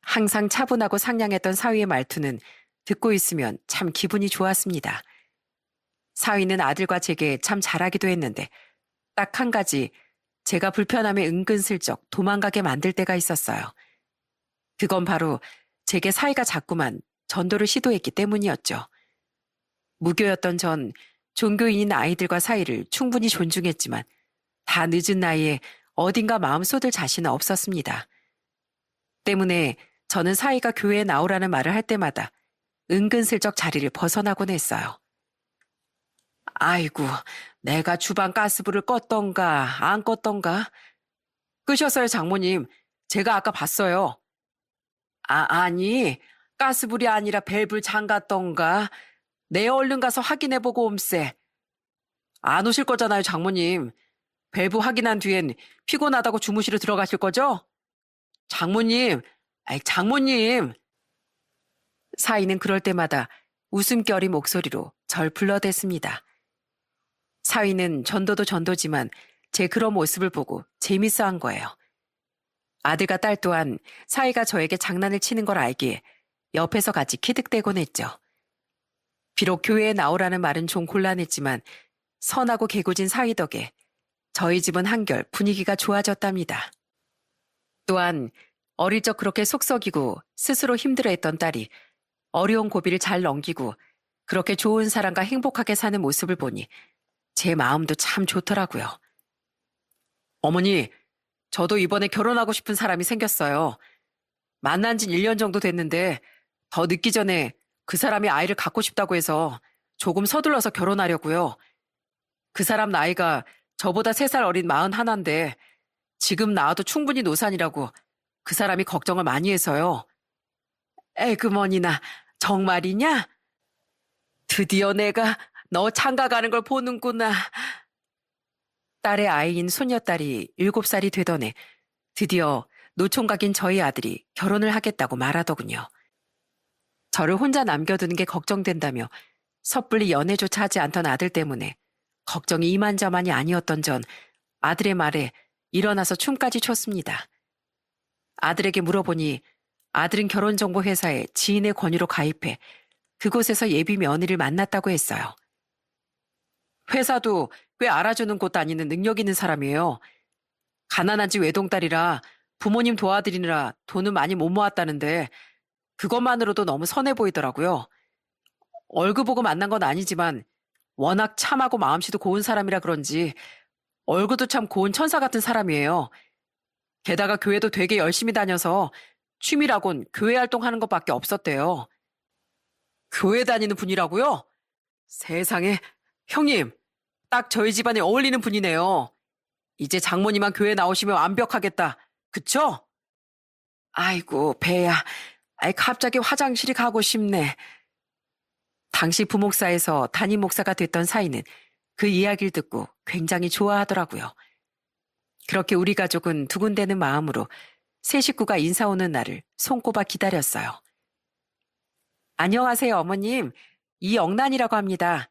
항상 차분하고 상냥했던 사위의 말투는 듣고 있으면 참 기분이 좋았습니다. 사위는 아들과 제게 참 잘하기도 했는데 딱 한 가지 제가 불편함에 은근슬쩍 도망가게 만들 때가 있었어요. 그건 바로 제게 사위가 자꾸만 전도를 시도했기 때문이었죠. 무교였던 전 종교인인 아이들과 사이를 충분히 존중했지만 다 늦은 나이에 어딘가 마음 쏟을 자신은 없었습니다. 때문에 저는 사위가 교회에 나오라는 말을 할 때마다 은근슬쩍 자리를 벗어나곤 했어요. 아이고, 내가 주방 가스불을 껐던가 안 껐던가. 끄셨어요, 장모님. 제가 아까 봤어요. 아니, 가스불이 아니라 밸브를 잠갔던가. 내 얼른 가서 확인해보고 옴세. 안 오실 거잖아요, 장모님. 밸브 확인한 뒤엔 피곤하다고 주무시러 들어가실 거죠? 장모님, 장모님. 사위는 그럴 때마다 웃음기 어린 목소리로 절 불러댔습니다. 사위는 전도도 전도지만 제 그런 모습을 보고 재밌어 한 거예요. 아들과 딸 또한 사위가 저에게 장난을 치는 걸 알기에 옆에서 같이 키득대곤 했죠. 비록 교회에 나오라는 말은 좀 곤란했지만 선하고 개고진 사위 덕에 저희 집은 한결 분위기가 좋아졌답니다. 또한 어릴 적 그렇게 속썩이고 스스로 힘들어했던 딸이 어려운 고비를 잘 넘기고 그렇게 좋은 사람과 행복하게 사는 모습을 보니 제 마음도 참 좋더라고요. 어머니, 저도 이번에 결혼하고 싶은 사람이 생겼어요. 만난 지 1년 정도 됐는데 더 늦기 전에 그 사람이 아이를 갖고 싶다고 해서 조금 서둘러서 결혼하려고요. 그 사람 나이가 저보다 3살 어린 41인데 지금 낳아도 충분히 노산이라고 그 사람이 걱정을 많이 해서요. 에그머니나 정말이냐? 드디어 내가 너 장가가는 걸 보는구나. 딸의 아이인 손녀딸이 7살이 되던 해 드디어 노총각인 저희 아들이 결혼을 하겠다고 말하더군요. 저를 혼자 남겨두는 게 걱정된다며 섣불리 연애조차 하지 않던 아들 때문에 걱정이 이만저만이 아니었던 전 아들의 말에 일어나서 춤까지 췄습니다. 아들에게 물어보니 아들은 결혼정보회사에 지인의 권유로 가입해 그곳에서 예비 며느리를 만났다고 했어요. 회사도 꽤 알아주는 곳 다니는 능력 있는 사람이에요. 가난한 집 외동딸이라 부모님 도와드리느라 돈은 많이 못 모았다는데 그것만으로도 너무 선해 보이더라고요. 얼굴 보고 만난 건 아니지만 워낙 참하고 마음씨도 고운 사람이라 그런지 얼굴도 참 고운 천사 같은 사람이에요. 게다가 교회도 되게 열심히 다녀서 취미라곤 교회 활동하는 것밖에 없었대요. 교회 다니는 분이라고요? 세상에, 형님, 딱 저희 집안에 어울리는 분이네요. 이제 장모님만 교회 나오시면 완벽하겠다. 그쵸? 아이고, 배야. 갑자기 화장실이 가고 싶네. 당시 부목사에서 담임 목사가 됐던 사이는 그 이야기를 듣고 굉장히 좋아하더라고요. 그렇게 우리 가족은 두근대는 마음으로 새 식구가 인사 오는 날을 손꼽아 기다렸어요. 안녕하세요, 어머님. 이영란이라고 합니다.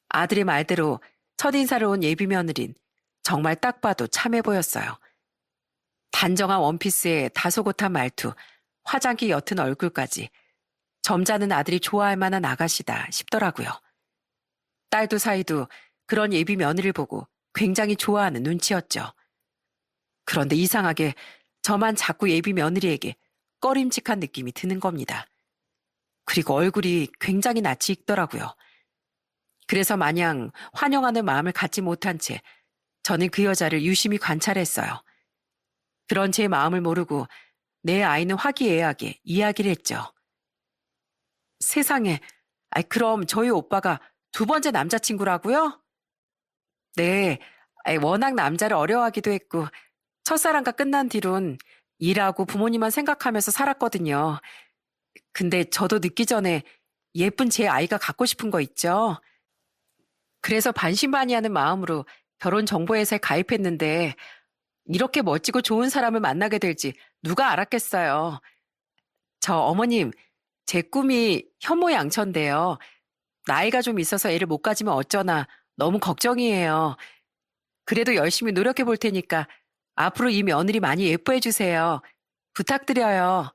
아들의 말대로 첫인사를 온 예비 며느린 정말 딱 봐도 참해 보였어요. 단정한 원피스에 다소곳한 말투, 화장기 옅은 얼굴까지 점잖은 아들이 좋아할 만한 아가씨다 싶더라고요. 딸도 사이도 그런 예비 며느리를 보고 굉장히 좋아하는 눈치였죠. 그런데 이상하게 저만 자꾸 예비 며느리에게 꺼림칙한 느낌이 드는 겁니다. 그리고 얼굴이 굉장히 낯이 익더라고요. 그래서 마냥 환영하는 마음을 갖지 못한 채 저는 그 여자를 유심히 관찰했어요. 그런 제 마음을 모르고 내 아이는 화기애애하게 이야기를 했죠. 세상에, 그럼 저희 오빠가 2번째 남자친구라고요? 네, 워낙 남자를 어려워하기도 했고 첫사랑과 끝난 뒤론 일하고 부모님만 생각하면서 살았거든요. 근데 저도 늦기 전에 예쁜 제 아이가 갖고 싶은 거 있죠. 그래서 반신반의하는 마음으로 결혼정보회사에 가입했는데 이렇게 멋지고 좋은 사람을 만나게 될지 누가 알았겠어요. 저 어머님, 제 꿈이 현모양처인데요. 나이가 좀 있어서 애를 못 가지면 어쩌나 너무 걱정이에요. 그래도 열심히 노력해 볼 테니까 앞으로 이 며느리 많이 예뻐해 주세요. 부탁드려요.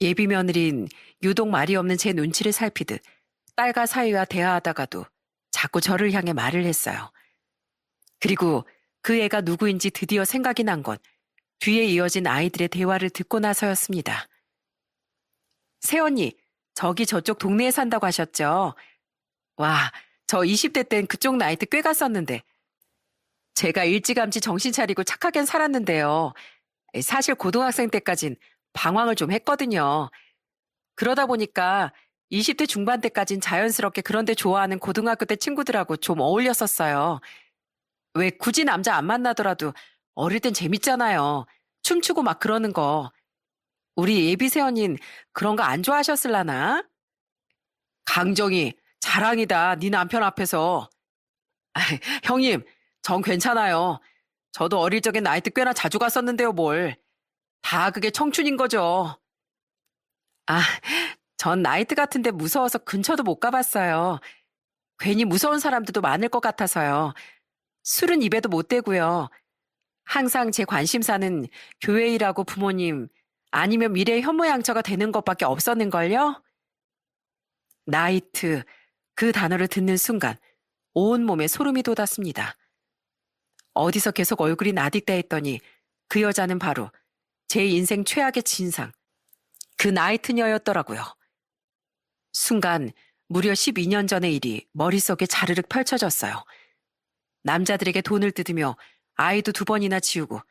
예비 며느린 유독 말이 없는 제 눈치를 살피듯 딸과 사위와 대화하다가도 자꾸 저를 향해 말을 했어요. 그리고 그 애가 누구인지 드디어 생각이 난 건 뒤에 이어진 아이들의 대화를 듣고 나서였습니다. 새언니, 저기 저쪽 동네에 산다고 하셨죠? 와, 저 20대 땐 그쪽 나이 때 꽤 갔었는데 제가 일찌감치 정신 차리고 착하게 살았는데요. 사실 고등학생 때까진 방황을 좀 했거든요. 그러다 보니까 20대 중반 때까진 자연스럽게 그런데 좋아하는 고등학교 때 친구들하고 좀 어울렸었어요. 왜 굳이 남자 안 만나더라도 어릴 땐 재밌잖아요. 춤추고 막 그러는 거. 우리 예비 새언닌 그런 거 안 좋아하셨을라나? 강정이 자랑이다. 네 남편 앞에서. 아이, 형님, 전 괜찮아요. 저도 어릴 적엔 나이트 꽤나 자주 갔었는데요, 뭘. 다 그게 청춘인 거죠. 아, 전 나이트 같은데 무서워서 근처도 못 가봤어요. 괜히 무서운 사람들도 많을 것 같아서요. 술은 입에도 못 대고요. 항상 제 관심사는 교회 일하고 부모님, 아니면 미래의 현모양처가 되는 것밖에 없었는걸요? 나이트, 그 단어를 듣는 순간 온몸에 소름이 돋았습니다. 어디서 계속 얼굴이 나딕다 했더니 그 여자는 바로 제 인생 최악의 진상, 그 나이트녀였더라고요. 순간 무려 12년 전의 일이 머릿속에 자르륵 펼쳐졌어요. 남자들에게 돈을 뜯으며 아이도 2번이나 지우고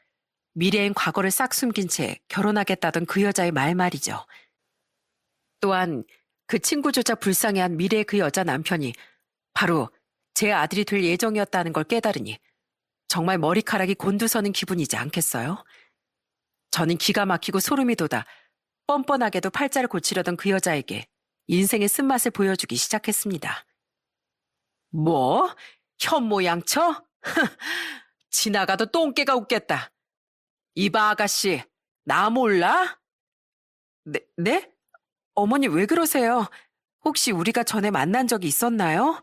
미래엔 과거를 싹 숨긴 채 결혼하겠다던 그 여자의 말 말이죠. 또한 그 친구조차 불쌍해한 미래의 그 여자 남편이 바로 제 아들이 될 예정이었다는 걸 깨달으니 정말 머리카락이 곤두서는 기분이지 않겠어요? 저는 기가 막히고 소름이 돋아 뻔뻔하게도 팔자를 고치려던 그 여자에게 인생의 쓴맛을 보여주기 시작했습니다. 뭐? 현모양처? 지나가도 똥개가 웃겠다. 이봐 아가씨, 나 몰라? 네? 어머니 왜 그러세요? 혹시 우리가 전에 만난 적이 있었나요?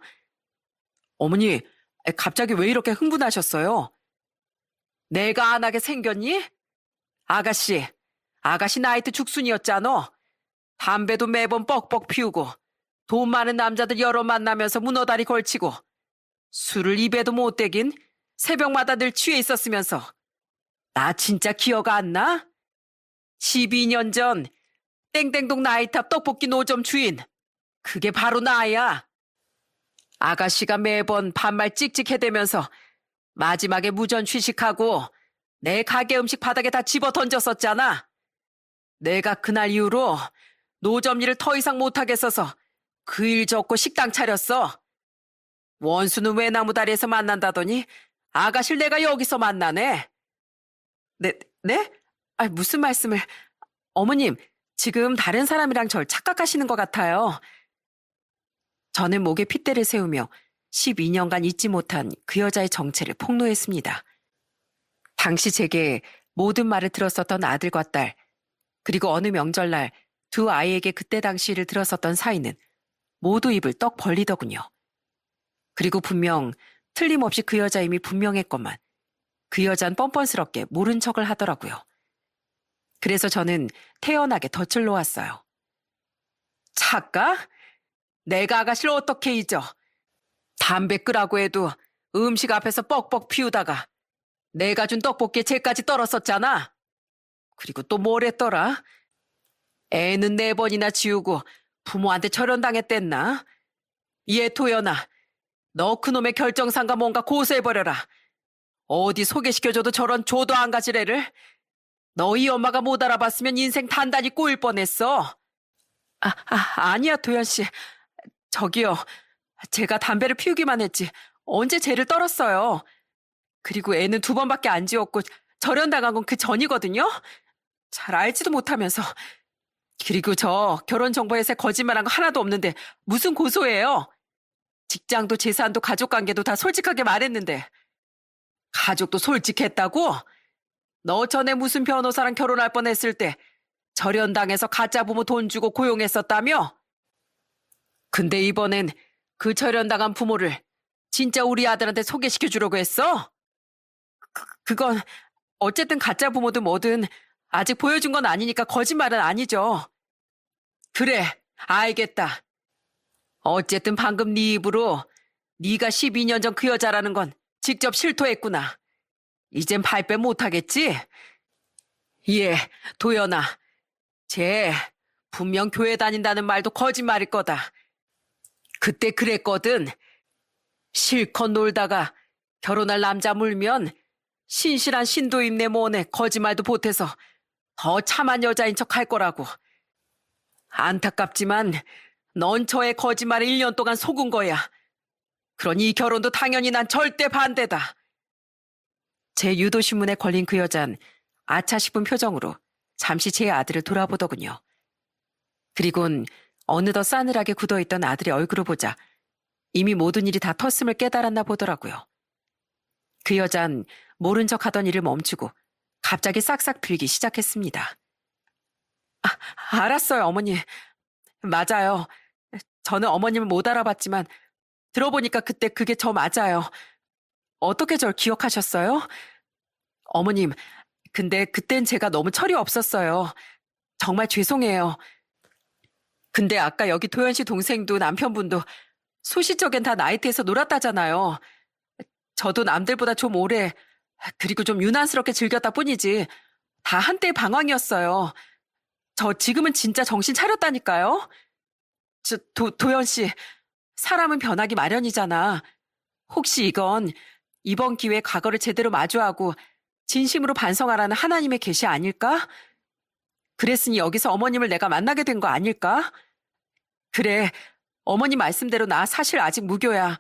어머니, 갑자기 왜 이렇게 흥분하셨어요? 내가 안 하게 생겼니? 아가씨 나이트 죽순이었잖아. 담배도 매번 뻑뻑 피우고 돈 많은 남자들 여러 만나면서 문어다리 걸치고 술을 입에도 못 대긴 새벽마다 늘 취해 있었으면서 나 진짜 기억 안 나? 12년 전 땡땡동 나이탑 떡볶이 노점 주인 그게 바로 나야. 아가씨가 매번 반말 찍찍해대면서 마지막에 무전 취식하고 내 가게 음식 바닥에 다 집어 던졌었잖아. 내가 그날 이후로 노점 일을 더 이상 못하겠어서 그 일 접고 식당 차렸어. 원수는 외나무다리에서 만난다더니 아가씨를 내가 여기서 만나네. 네? 무슨 말씀을. 어머님, 지금 다른 사람이랑 절 착각하시는 것 같아요. 저는 목에 핏대를 세우며 12년간 잊지 못한 그 여자의 정체를 폭로했습니다. 당시 제게 모든 말을 들었었던 아들과 딸, 그리고 어느 명절날 2 아이에게 그때 당시를 들었었던 사이는 모두 입을 떡 벌리더군요. 그리고 분명 틀림없이 그 여자임이 분명했건만 그 여잔 뻔뻔스럽게 모른 척을 하더라고요. 그래서 저는 태연하게 덫을 놓았어요. 착각? 내가 아가씨를 어떻게 잊어? 담배 끄라고 해도 음식 앞에서 뻑뻑 피우다가 내가 준 떡볶이에 쟤까지 떨었었잖아. 그리고 또 뭘 했더라? 애는 4번이나 지우고 부모한테 절연당했댔나? 얘 도연아, 너 그놈의 결정상과 뭔가 고소해버려라. 어디 소개시켜줘도 저런 조도 안 가질 애를? 너희 엄마가 못 알아봤으면 인생 단단히 꼬일 뻔했어. 아니야, 도연씨. 저기요, 제가 담배를 피우기만 했지 언제 쟤를 떨었어요. 그리고 애는 2번밖에 안 지웠고 절연당한 건 그 전이거든요. 잘 알지도 못하면서. 그리고 저 결혼정보에서 거짓말한 거 하나도 없는데 무슨 고소해요? 직장도 재산도 가족관계도 다 솔직하게 말했는데. 가족도 솔직했다고? 너 전에 무슨 변호사랑 결혼할 뻔했을 때 절연당해서 가짜 부모 돈 주고 고용했었다며? 근데 이번엔 그 절연당한 부모를 진짜 우리 아들한테 소개시켜 주려고 했어? 그건 어쨌든 가짜 부모든 뭐든 아직 보여준 건 아니니까 거짓말은 아니죠. 그래, 알겠다. 어쨌든 방금 네 입으로 네가 12년 전 그 여자라는 건 직접 실토했구나. 이젠 발뺌 못하겠지? 예, 도연아. 쟤 분명 교회 다닌다는 말도 거짓말일 거다. 그때 그랬거든. 실컷 놀다가 결혼할 남자 물면 신실한 신도임네 뭐네 거짓말도 보태서 더 참한 여자인 척 할 거라고. 안타깝지만 넌 저의 거짓말에 1년 동안 속은 거야. 그러니 이 결혼도 당연히 난 절대 반대다. 제 유도신문에 걸린 그 여잔 아차 싶은 표정으로 잠시 제 아들을 돌아보더군요. 그리곤 어느덧 싸늘하게 굳어있던 아들의 얼굴을 보자 이미 모든 일이 다 텄음을 깨달았나 보더라고요. 그 여잔 모른 척하던 일을 멈추고 갑자기 싹싹 빌기 시작했습니다. 알았어요, 어머니. 맞아요. 저는 어머님을 못 알아봤지만 들어보니까 그때 그게 저 맞아요. 어떻게 절 기억하셨어요? 어머님, 근데 그땐 제가 너무 철이 없었어요. 정말 죄송해요. 근데 아까 여기 도현 씨 동생도 남편분도 소시적엔 다 나이트에서 놀았다잖아요. 저도 남들보다 좀 오래, 그리고 좀 유난스럽게 즐겼다 뿐이지 다 한때의 방황이었어요. 저 지금은 진짜 정신 차렸다니까요. 도현 씨, 사람은 변하기 마련이잖아. 혹시 이건 이번 기회에 과거를 제대로 마주하고 진심으로 반성하라는 하나님의 계시 아닐까? 그랬으니 여기서 어머님을 내가 만나게 된 거 아닐까? 그래, 어머니 말씀대로 나 사실 아직 무교야.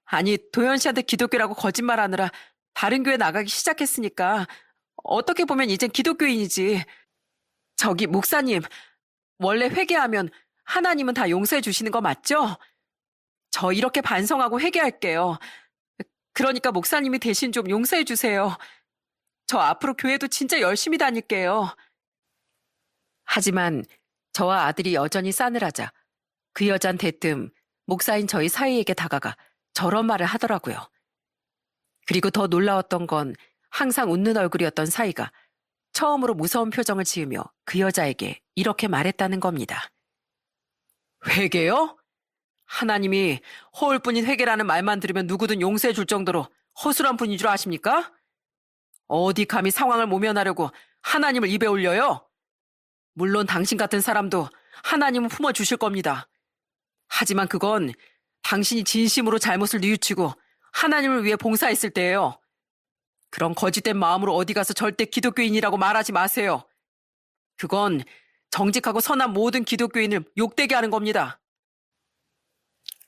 아니, 도현 씨한테 기독교라고 거짓말하느라 다른 교회 나가기 시작했으니까 어떻게 보면 이젠 기독교인이지. 저기 목사님, 원래 회개하면 하나님은 다 용서해 주시는 거 맞죠? 저 이렇게 반성하고 회개할게요. 그러니까 목사님이 대신 좀 용서해 주세요. 저 앞으로 교회도 진짜 열심히 다닐게요. 하지만 저와 아들이 여전히 싸늘하자 그 여잔 대뜸 목사인 저희 사이에게 다가가 저런 말을 하더라고요. 그리고 더 놀라웠던 건 항상 웃는 얼굴이었던 사이가 처음으로 무서운 표정을 지으며 그 여자에게 이렇게 말했다는 겁니다. 회개요? 하나님이 허울뿐인 회개라는 말만 들으면 누구든 용서해 줄 정도로 허술한 분인 줄 아십니까? 어디 감히 상황을 모면하려고 하나님을 입에 올려요? 물론 당신 같은 사람도 하나님은 품어주실 겁니다. 하지만 그건 당신이 진심으로 잘못을 뉘우치고 하나님을 위해 봉사했을 때예요. 그런 거짓된 마음으로 어디 가서 절대 기독교인이라고 말하지 마세요. 그건 정직하고 선한 모든 기독교인을 욕되게 하는 겁니다.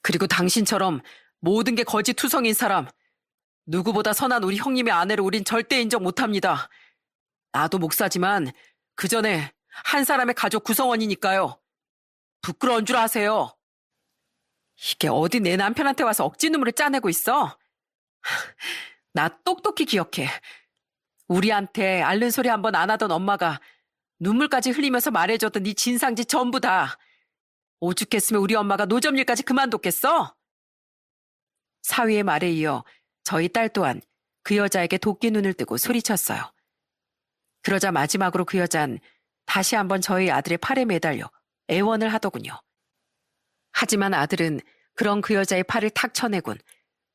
그리고 당신처럼 모든 게 거짓 투성인 사람, 누구보다 선한 우리 형님의 아내를 우린 절대 인정 못합니다. 나도 목사지만 그 전에 한 사람의 가족 구성원이니까요. 부끄러운 줄 아세요. 이게 어디 내 남편한테 와서 억지 눈물을 짜내고 있어? 나 똑똑히 기억해. 우리한테 앓는 소리 한 번 안 하던 엄마가 눈물까지 흘리면서 말해줬던 네 진상짓 전부 다 오죽했으면 우리 엄마가 노점 일까지 그만뒀겠어? 사위의 말에 이어 저희 딸 또한 그 여자에게 도끼 눈을 뜨고 소리쳤어요. 그러자 마지막으로 그 여잔 다시 한번 저희 아들의 팔에 매달려 애원을 하더군요. 하지만 아들은 그런 그 여자의 팔을 탁 쳐내곤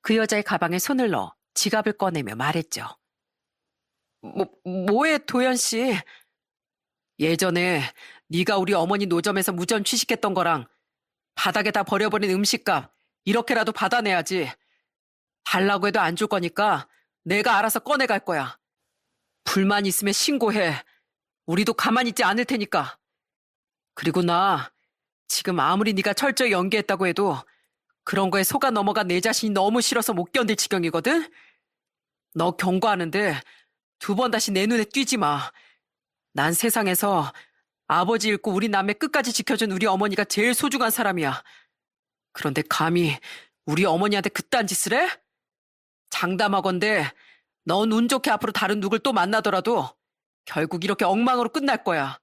그 여자의 가방에 손을 넣어 지갑을 꺼내며 말했죠. 뭐해 도현 씨? 예전에 네가 우리 어머니 노점에서 무전 취식했던 거랑 바닥에다 버려버린 음식값 이렇게라도 받아내야지. 달라고 해도 안 줄 거니까 내가 알아서 꺼내갈 거야. 불만 있으면 신고해. 우리도 가만히 있지 않을 테니까. 그리고 나 지금 아무리 네가 철저히 연기했다고 해도 그런 거에 속아 넘어간 내 자신이 너무 싫어서 못 견딜 지경이거든? 너 경고하는데 두 번 다시 내 눈에 띄지 마. 난 세상에서 아버지 잃고 우리 남매 끝까지 지켜준 우리 어머니가 제일 소중한 사람이야. 그런데 감히 우리 어머니한테 그딴 짓을 해? 장담하건대 넌 운 좋게 앞으로 다른 누굴 또 만나더라도 결국 이렇게 엉망으로 끝날 거야.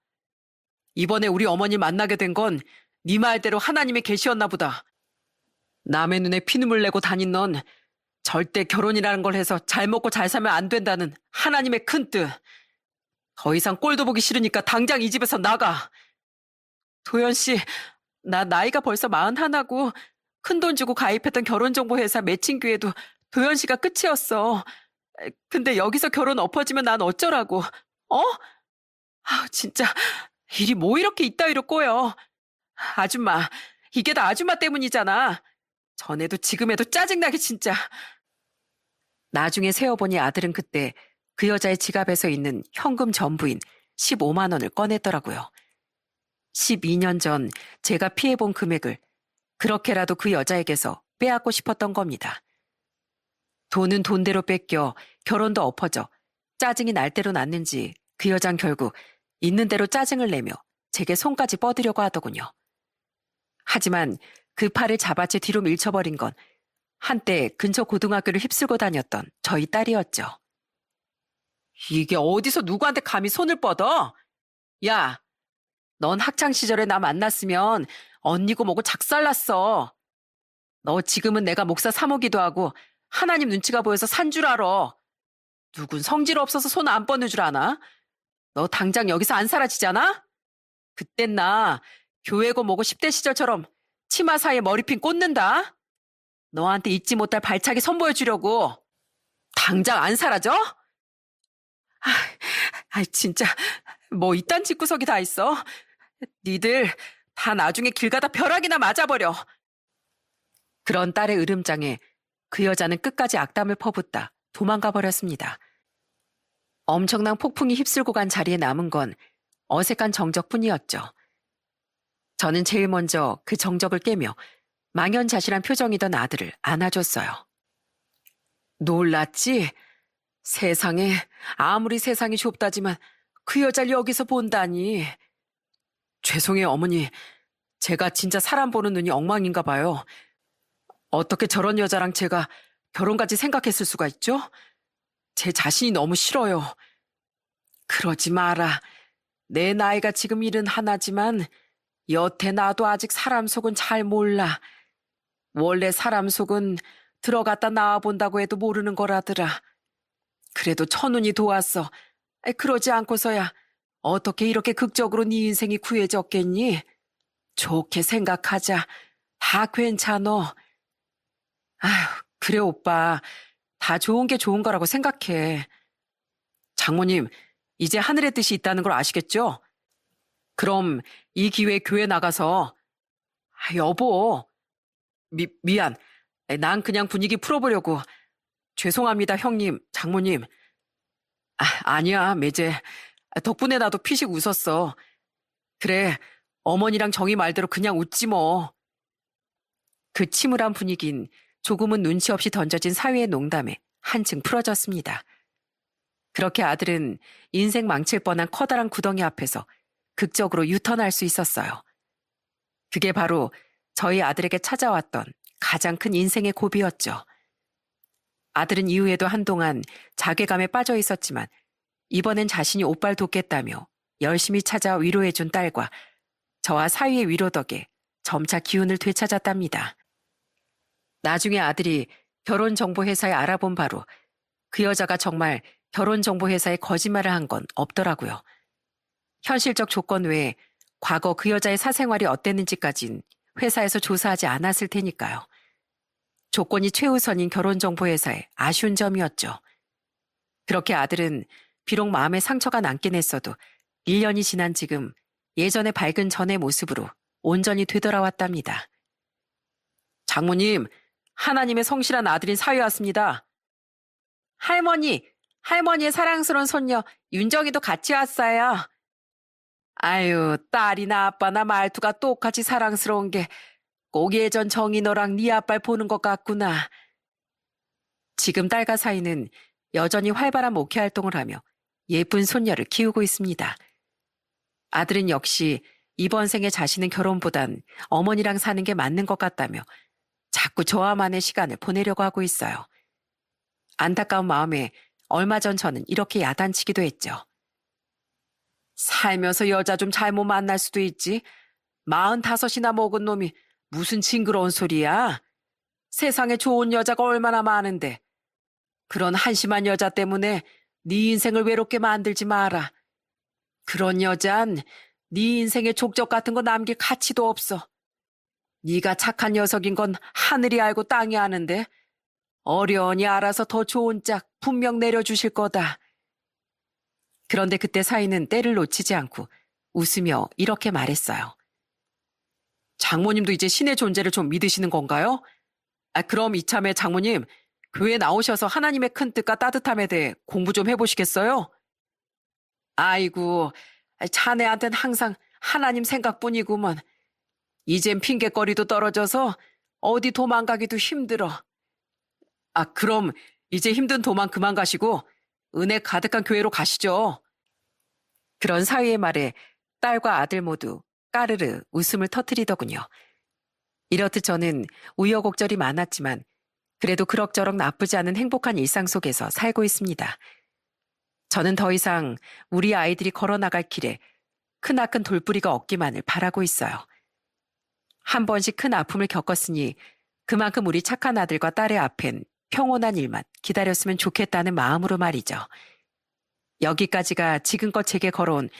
이번에 우리 어머니 만나게 된 건 네 말대로 하나님의 계시였나 보다. 남의 눈에 피눈물 내고 다닌 넌 절대 결혼이라는 걸 해서 잘 먹고 잘 살면 안 된다는 하나님의 큰 뜻. 더 이상 꼴도 보기 싫으니까 당장 이 집에서 나가. 도현 씨, 나 나이가 벌써 41하고 큰돈 주고 가입했던 결혼정보회사 매칭기에도 도현 씨가 끝이었어. 근데 여기서 결혼 엎어지면 난 어쩌라고. 어? 진짜 일이 뭐 이렇게 이따위로 꼬여. 아줌마, 이게 다 아줌마 때문이잖아. 전에도 지금에도 짜증나게 진짜. 나중에 세어보니 아들은 그때 그 여자의 지갑에서 있는 현금 전부인 15만 원을 꺼냈더라고요. 12년 전 제가 피해본 금액을 그렇게라도 그 여자에게서 빼앗고 싶었던 겁니다. 돈은 돈대로 뺏겨 결혼도 엎어져 짜증이 날 대로 났는지 그 여잔 결국 있는 대로 짜증을 내며 제게 손까지 뻗으려고 하더군요. 하지만 그 팔을 잡아채 뒤로 밀쳐버린 건 한때 근처 고등학교를 휩쓸고 다녔던 저희 딸이었죠. 이게 어디서 누구한테 감히 손을 뻗어? 야, 넌 학창시절에 나 만났으면 언니고 뭐고 작살났어. 너 지금은 내가 목사 사모기도 하고 하나님 눈치가 보여서 산 줄 알아. 누군 성질 없어서 손 안 뻗는 줄 아나? 너 당장 여기서 안 사라지잖아? 그땐 나 교회고 뭐고 10대 시절처럼 치마 사이에 머리핀 꽂는다. 너한테 잊지 못할 발차기 선보여주려고. 당장 안 사라져? 진짜 뭐 이딴 집구석이 다 있어. 니들 다 나중에 길 가다 벼락이나 맞아버려. 그런 딸의 으름장에 그 여자는 끝까지 악담을 퍼붓다 도망가 버렸습니다. 엄청난 폭풍이 휩쓸고 간 자리에 남은 건 어색한 정적뿐이었죠. 저는 제일 먼저 그 정적을 깨며 망연자실한 표정이던 아들을 안아줬어요. 놀랐지? 세상에, 아무리 세상이 좁다지만 그 여자를 여기서 본다니. 죄송해요, 어머니. 제가 진짜 사람 보는 눈이 엉망인가 봐요. 어떻게 저런 여자랑 제가 결혼까지 생각했을 수가 있죠? 제 자신이 너무 싫어요. 그러지 마라. 내 나이가 지금 71지만 여태 나도 아직 사람 속은 잘 몰라. 원래 사람 속은 들어갔다 나와본다고 해도 모르는 거라더라. 그래도 천운이 도왔어. 그러지 않고서야 어떻게 이렇게 극적으로 네 인생이 구해졌겠니? 좋게 생각하자. 다 괜찮어. 아휴, 그래 오빠. 다 좋은 게 좋은 거라고 생각해. 장모님, 이제 하늘의 뜻이 있다는 걸 아시겠죠? 그럼 이 기회에 교회 나가서 여보, 미안. 난 그냥 분위기 풀어보려고. 죄송합니다, 형님, 장모님. 아니야, 매제. 덕분에 나도 피식 웃었어. 그래, 어머니랑 정희 말대로 그냥 웃지 뭐. 그 침울한 분위긴 조금은 눈치 없이 던져진 사회의 농담에 한층 풀어졌습니다. 그렇게 아들은 인생 망칠 뻔한 커다란 구덩이 앞에서 극적으로 유턴할 수 있었어요. 그게 바로 저희 아들에게 찾아왔던 가장 큰 인생의 고비였죠. 아들은 이후에도 한동안 자괴감에 빠져 있었지만 이번엔 자신이 오빠를 돕겠다며 열심히 찾아 위로해준 딸과 저와 사위의 위로 덕에 점차 기운을 되찾았답니다. 나중에 아들이 결혼정보회사에 알아본 바로 그 여자가 정말 결혼정보회사에 거짓말을 한 건 없더라고요. 현실적 조건 외에 과거 그 여자의 사생활이 어땠는지까진 회사에서 조사하지 않았을 테니까요. 조건이 최우선인 결혼정보회사의 아쉬운 점이었죠. 그렇게 아들은 비록 마음에 상처가 남긴 했어도 1년이 지난 지금 예전의 밝은 전의 모습으로 온전히 되돌아왔답니다. 장모님, 하나님의 성실한 아들인 사위 왔습니다. 할머니의 사랑스러운 손녀 윤정이도 같이 왔어요. 아유, 딸이나 아빠나 말투가 똑같이 사랑스러운 게 꼭 예전 정이 너랑 네 아빠를 보는 것 같구나. 지금 딸과 사이는 여전히 활발한 목회 활동을 하며 예쁜 손녀를 키우고 있습니다. 아들은 역시 이번 생에 자신은 결혼보단 어머니랑 사는 게 맞는 것 같다며 자꾸 저와만의 시간을 보내려고 하고 있어요. 안타까운 마음에 얼마 전 저는 이렇게 야단치기도 했죠. 살면서 여자 좀 잘못 만날 수도 있지. 45이나 먹은 놈이 무슨 징그러운 소리야. 세상에 좋은 여자가 얼마나 많은데. 그런 한심한 여자 때문에 네 인생을 외롭게 만들지 마라. 그런 여잔 네 인생에 족적 같은 거 남길 가치도 없어. 네가 착한 녀석인 건 하늘이 알고 땅이 아는데 어련히 알아서 더 좋은 짝 분명 내려주실 거다. 그런데 그때 사위는 때를 놓치지 않고 웃으며 이렇게 말했어요. 장모님도 이제 신의 존재를 좀 믿으시는 건가요? 그럼 이참에 장모님 교회 나오셔서 하나님의 큰 뜻과 따뜻함에 대해 공부 좀 해보시겠어요? 아이고, 자네한텐 항상 하나님 생각뿐이구먼. 이젠 핑곗거리도 떨어져서 어디 도망가기도 힘들어. 그럼 이제 힘든 도만 그만 가시고 은혜 가득한 교회로 가시죠. 그런 사위의 말에 딸과 아들 모두 까르르 웃음을 터뜨리더군요. 이렇듯 저는 우여곡절이 많았지만 그래도 그럭저럭 나쁘지 않은 행복한 일상 속에서 살고 있습니다. 저는 더 이상 우리 아이들이 걸어나갈 길에 크나큰 돌부리가 없기만을 바라고 있어요. 한 번씩 큰 아픔을 겪었으니 그만큼 우리 착한 아들과 딸의 앞엔 평온한 일만 기다렸으면 좋겠다는 마음으로 말이죠. 여기까지가 지금껏 제게 걸어온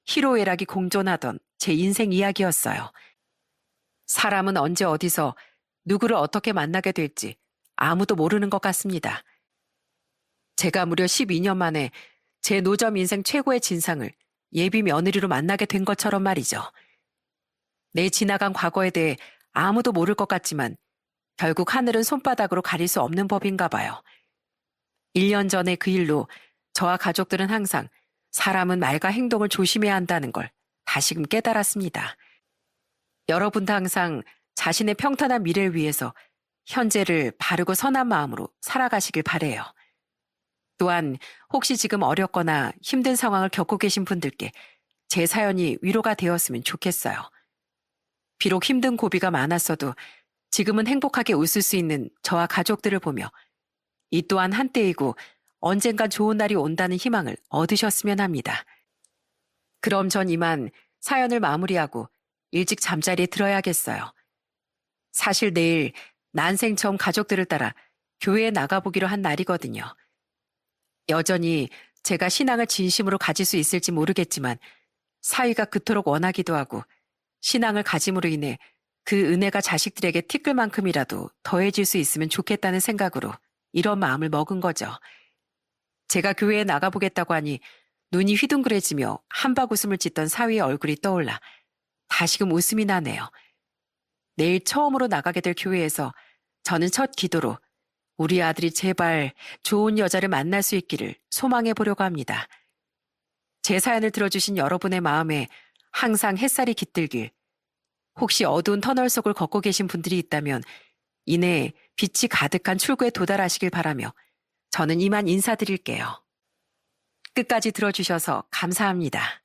희로애락이 공존하던 제 인생 이야기였어요. 사람은 언제 어디서 누구를 어떻게 만나게 될지 아무도 모르는 것 같습니다. 제가 무려 12년 만에 제 노점 인생 최고의 진상을 예비 며느리로 만나게 된 것처럼 말이죠. 내 지나간 과거에 대해 아무도 모를 것 같지만 결국 하늘은 손바닥으로 가릴 수 없는 법인가 봐요. 1년 전에 그 일로 저와 가족들은 항상 사람은 말과 행동을 조심해야 한다는 걸 다시금 깨달았습니다. 여러분도 항상 자신의 평탄한 미래를 위해서 현재를 바르고 선한 마음으로 살아가시길 바래요. 또한 혹시 지금 어렵거나 힘든 상황을 겪고 계신 분들께 제 사연이 위로가 되었으면 좋겠어요. 비록 힘든 고비가 많았어도 지금은 행복하게 웃을 수 있는 저와 가족들을 보며 이 또한 한때이고 언젠간 좋은 날이 온다는 희망을 얻으셨으면 합니다. 그럼 전 이만 사연을 마무리하고 일찍 잠자리에 들어야겠어요. 사실 내일 난생 처음 가족들을 따라 교회에 나가보기로 한 날이거든요. 여전히 제가 신앙을 진심으로 가질 수 있을지 모르겠지만 사위가 그토록 원하기도 하고 신앙을 가짐으로 인해 그 은혜가 자식들에게 티끌만큼이라도 더해질 수 있으면 좋겠다는 생각으로 이런 마음을 먹은 거죠. 제가 교회에 나가보겠다고 하니 눈이 휘둥그레지며 한바구음을 짓던 사위의 얼굴이 떠올라 다시금 웃음이 나네요. 내일 처음으로 나가게 될 교회에서 저는 첫 기도로 우리 아들이 제발 좋은 여자를 만날 수 있기를 소망해 보려고 합니다. 제 사연을 들어주신 여러분의 마음에 항상 햇살이 깃들길, 혹시 어두운 터널 속을 걷고 계신 분들이 있다면 이내 빛이 가득한 출구에 도달하시길 바라며 저는 이만 인사드릴게요. 끝까지 들어주셔서 감사합니다.